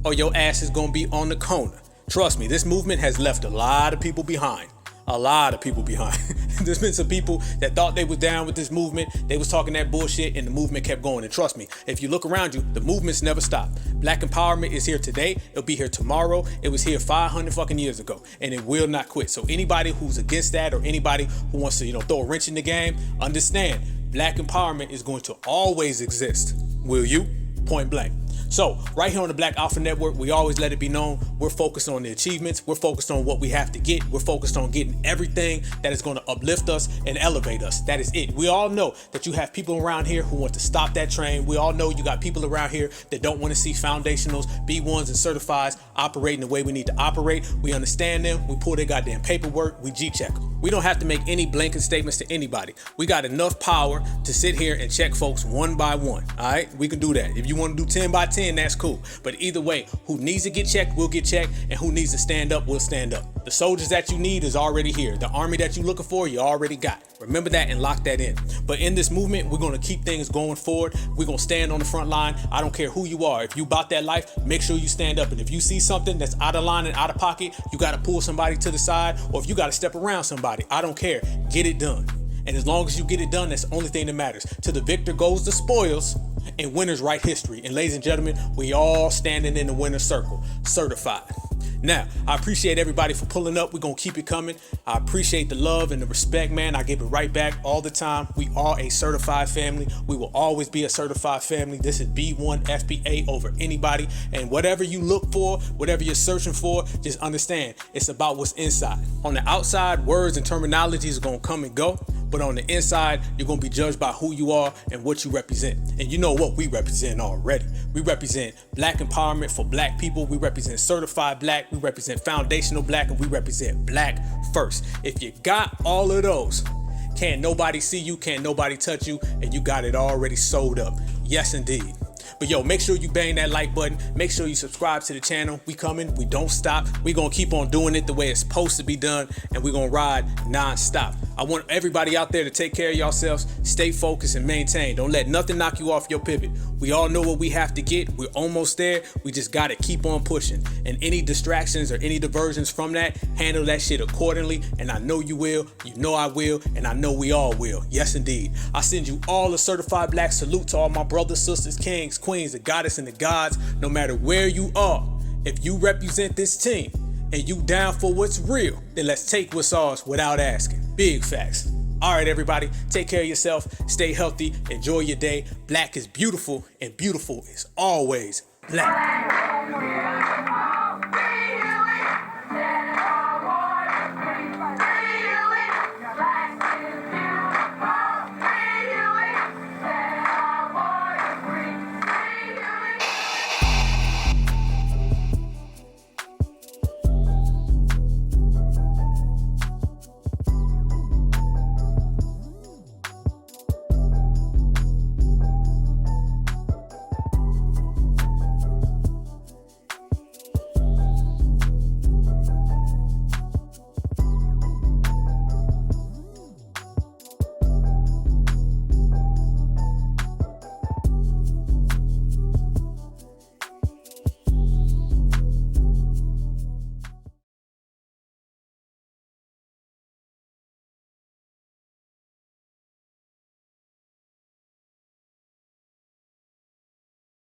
or your ass is gonna be on the corner. Trust me, this movement has left a lot of people behind. A lot of people behind. There's been some people that thought they was down with this movement. They was talking that bullshit and the movement kept going. And trust me, if you look around you, the movement's never stopped. Black empowerment is here today. It'll be here tomorrow. It was here 500 fucking years ago and it will not quit. So anybody who's against that or anybody who wants to, throw a wrench in the game, understand black empowerment is going to always exist. Will you? Point blank. So right here on the Black Alpha Network, we always let it be known we're focused on the achievements. We're focused on what we have to get. We're focused on getting everything that is going to uplift us and elevate us. That is it. We all know that you have people around here who want to stop that train. We all know you got people around here that don't want to see foundationals, B1s, and certifieds operating the way we need to operate. We understand them. We pull their goddamn paperwork. We G-check them. We don't have to make any blanket statements to anybody. We got enough power to sit here and check folks one by one. All right, we can do that. If you want to do 10 by 10, that's cool. But either way, who needs to get checked will get checked, and who needs to stand up will stand up. The soldiers that you need is already here. The army that you're looking for, you already got. Remember that and lock that in. But in this movement, we're going to keep things going forward. We're going to stand on the front line. I don't care who you are. If you about that life, make sure you stand up. And if you see something that's out of line and out of pocket, you got to pull somebody to the side, or if you got to step around somebody, I don't care. Get it done. And as long as you get it done, that's the only thing that matters. To the victor goes the spoils, and winners write history. And ladies and gentlemen, we all standing in the winner's circle, certified. Now, I appreciate everybody for pulling up. We're going to keep it coming. I appreciate the love and the respect, man. I give it right back all the time. We are a certified family. We will always be a certified family. This is B1 FBA over anybody. And whatever you look for, whatever you're searching for, just understand it's about what's inside. On the outside, words and terminologies are going to come and go. But on the inside, you're going to be judged by who you are and what you represent. And you know what we represent already. We represent black empowerment for black people. We represent certified black. We represent foundational black. And we represent black first. If you got all of those, can't nobody see you, can't nobody touch you, and you got it already sold up. Yes, indeed. But yo, make sure you bang that like button. Make sure you subscribe to the channel. We coming. We don't stop. We gonna keep on doing it the way it's supposed to be done, and we gonna ride non-stop. I want everybody out there to take care of yourselves, stay focused and maintain. Don't let nothing knock you off your pivot. We all know what we have to get. We're almost there. We just gotta keep on pushing. And any distractions or any diversions from that, handle that shit accordingly. And I know you will, you know I will, and I know we all will. Yes, indeed. I send you all a certified black salute to all my brothers, sisters, kings, queens, the goddess and the gods, no matter where you are. If you represent this team and you down for what's real, then let's take what's ours without asking. Big facts. All right, everybody, take care of yourself, stay healthy, enjoy your day. Black is beautiful, and beautiful is always black.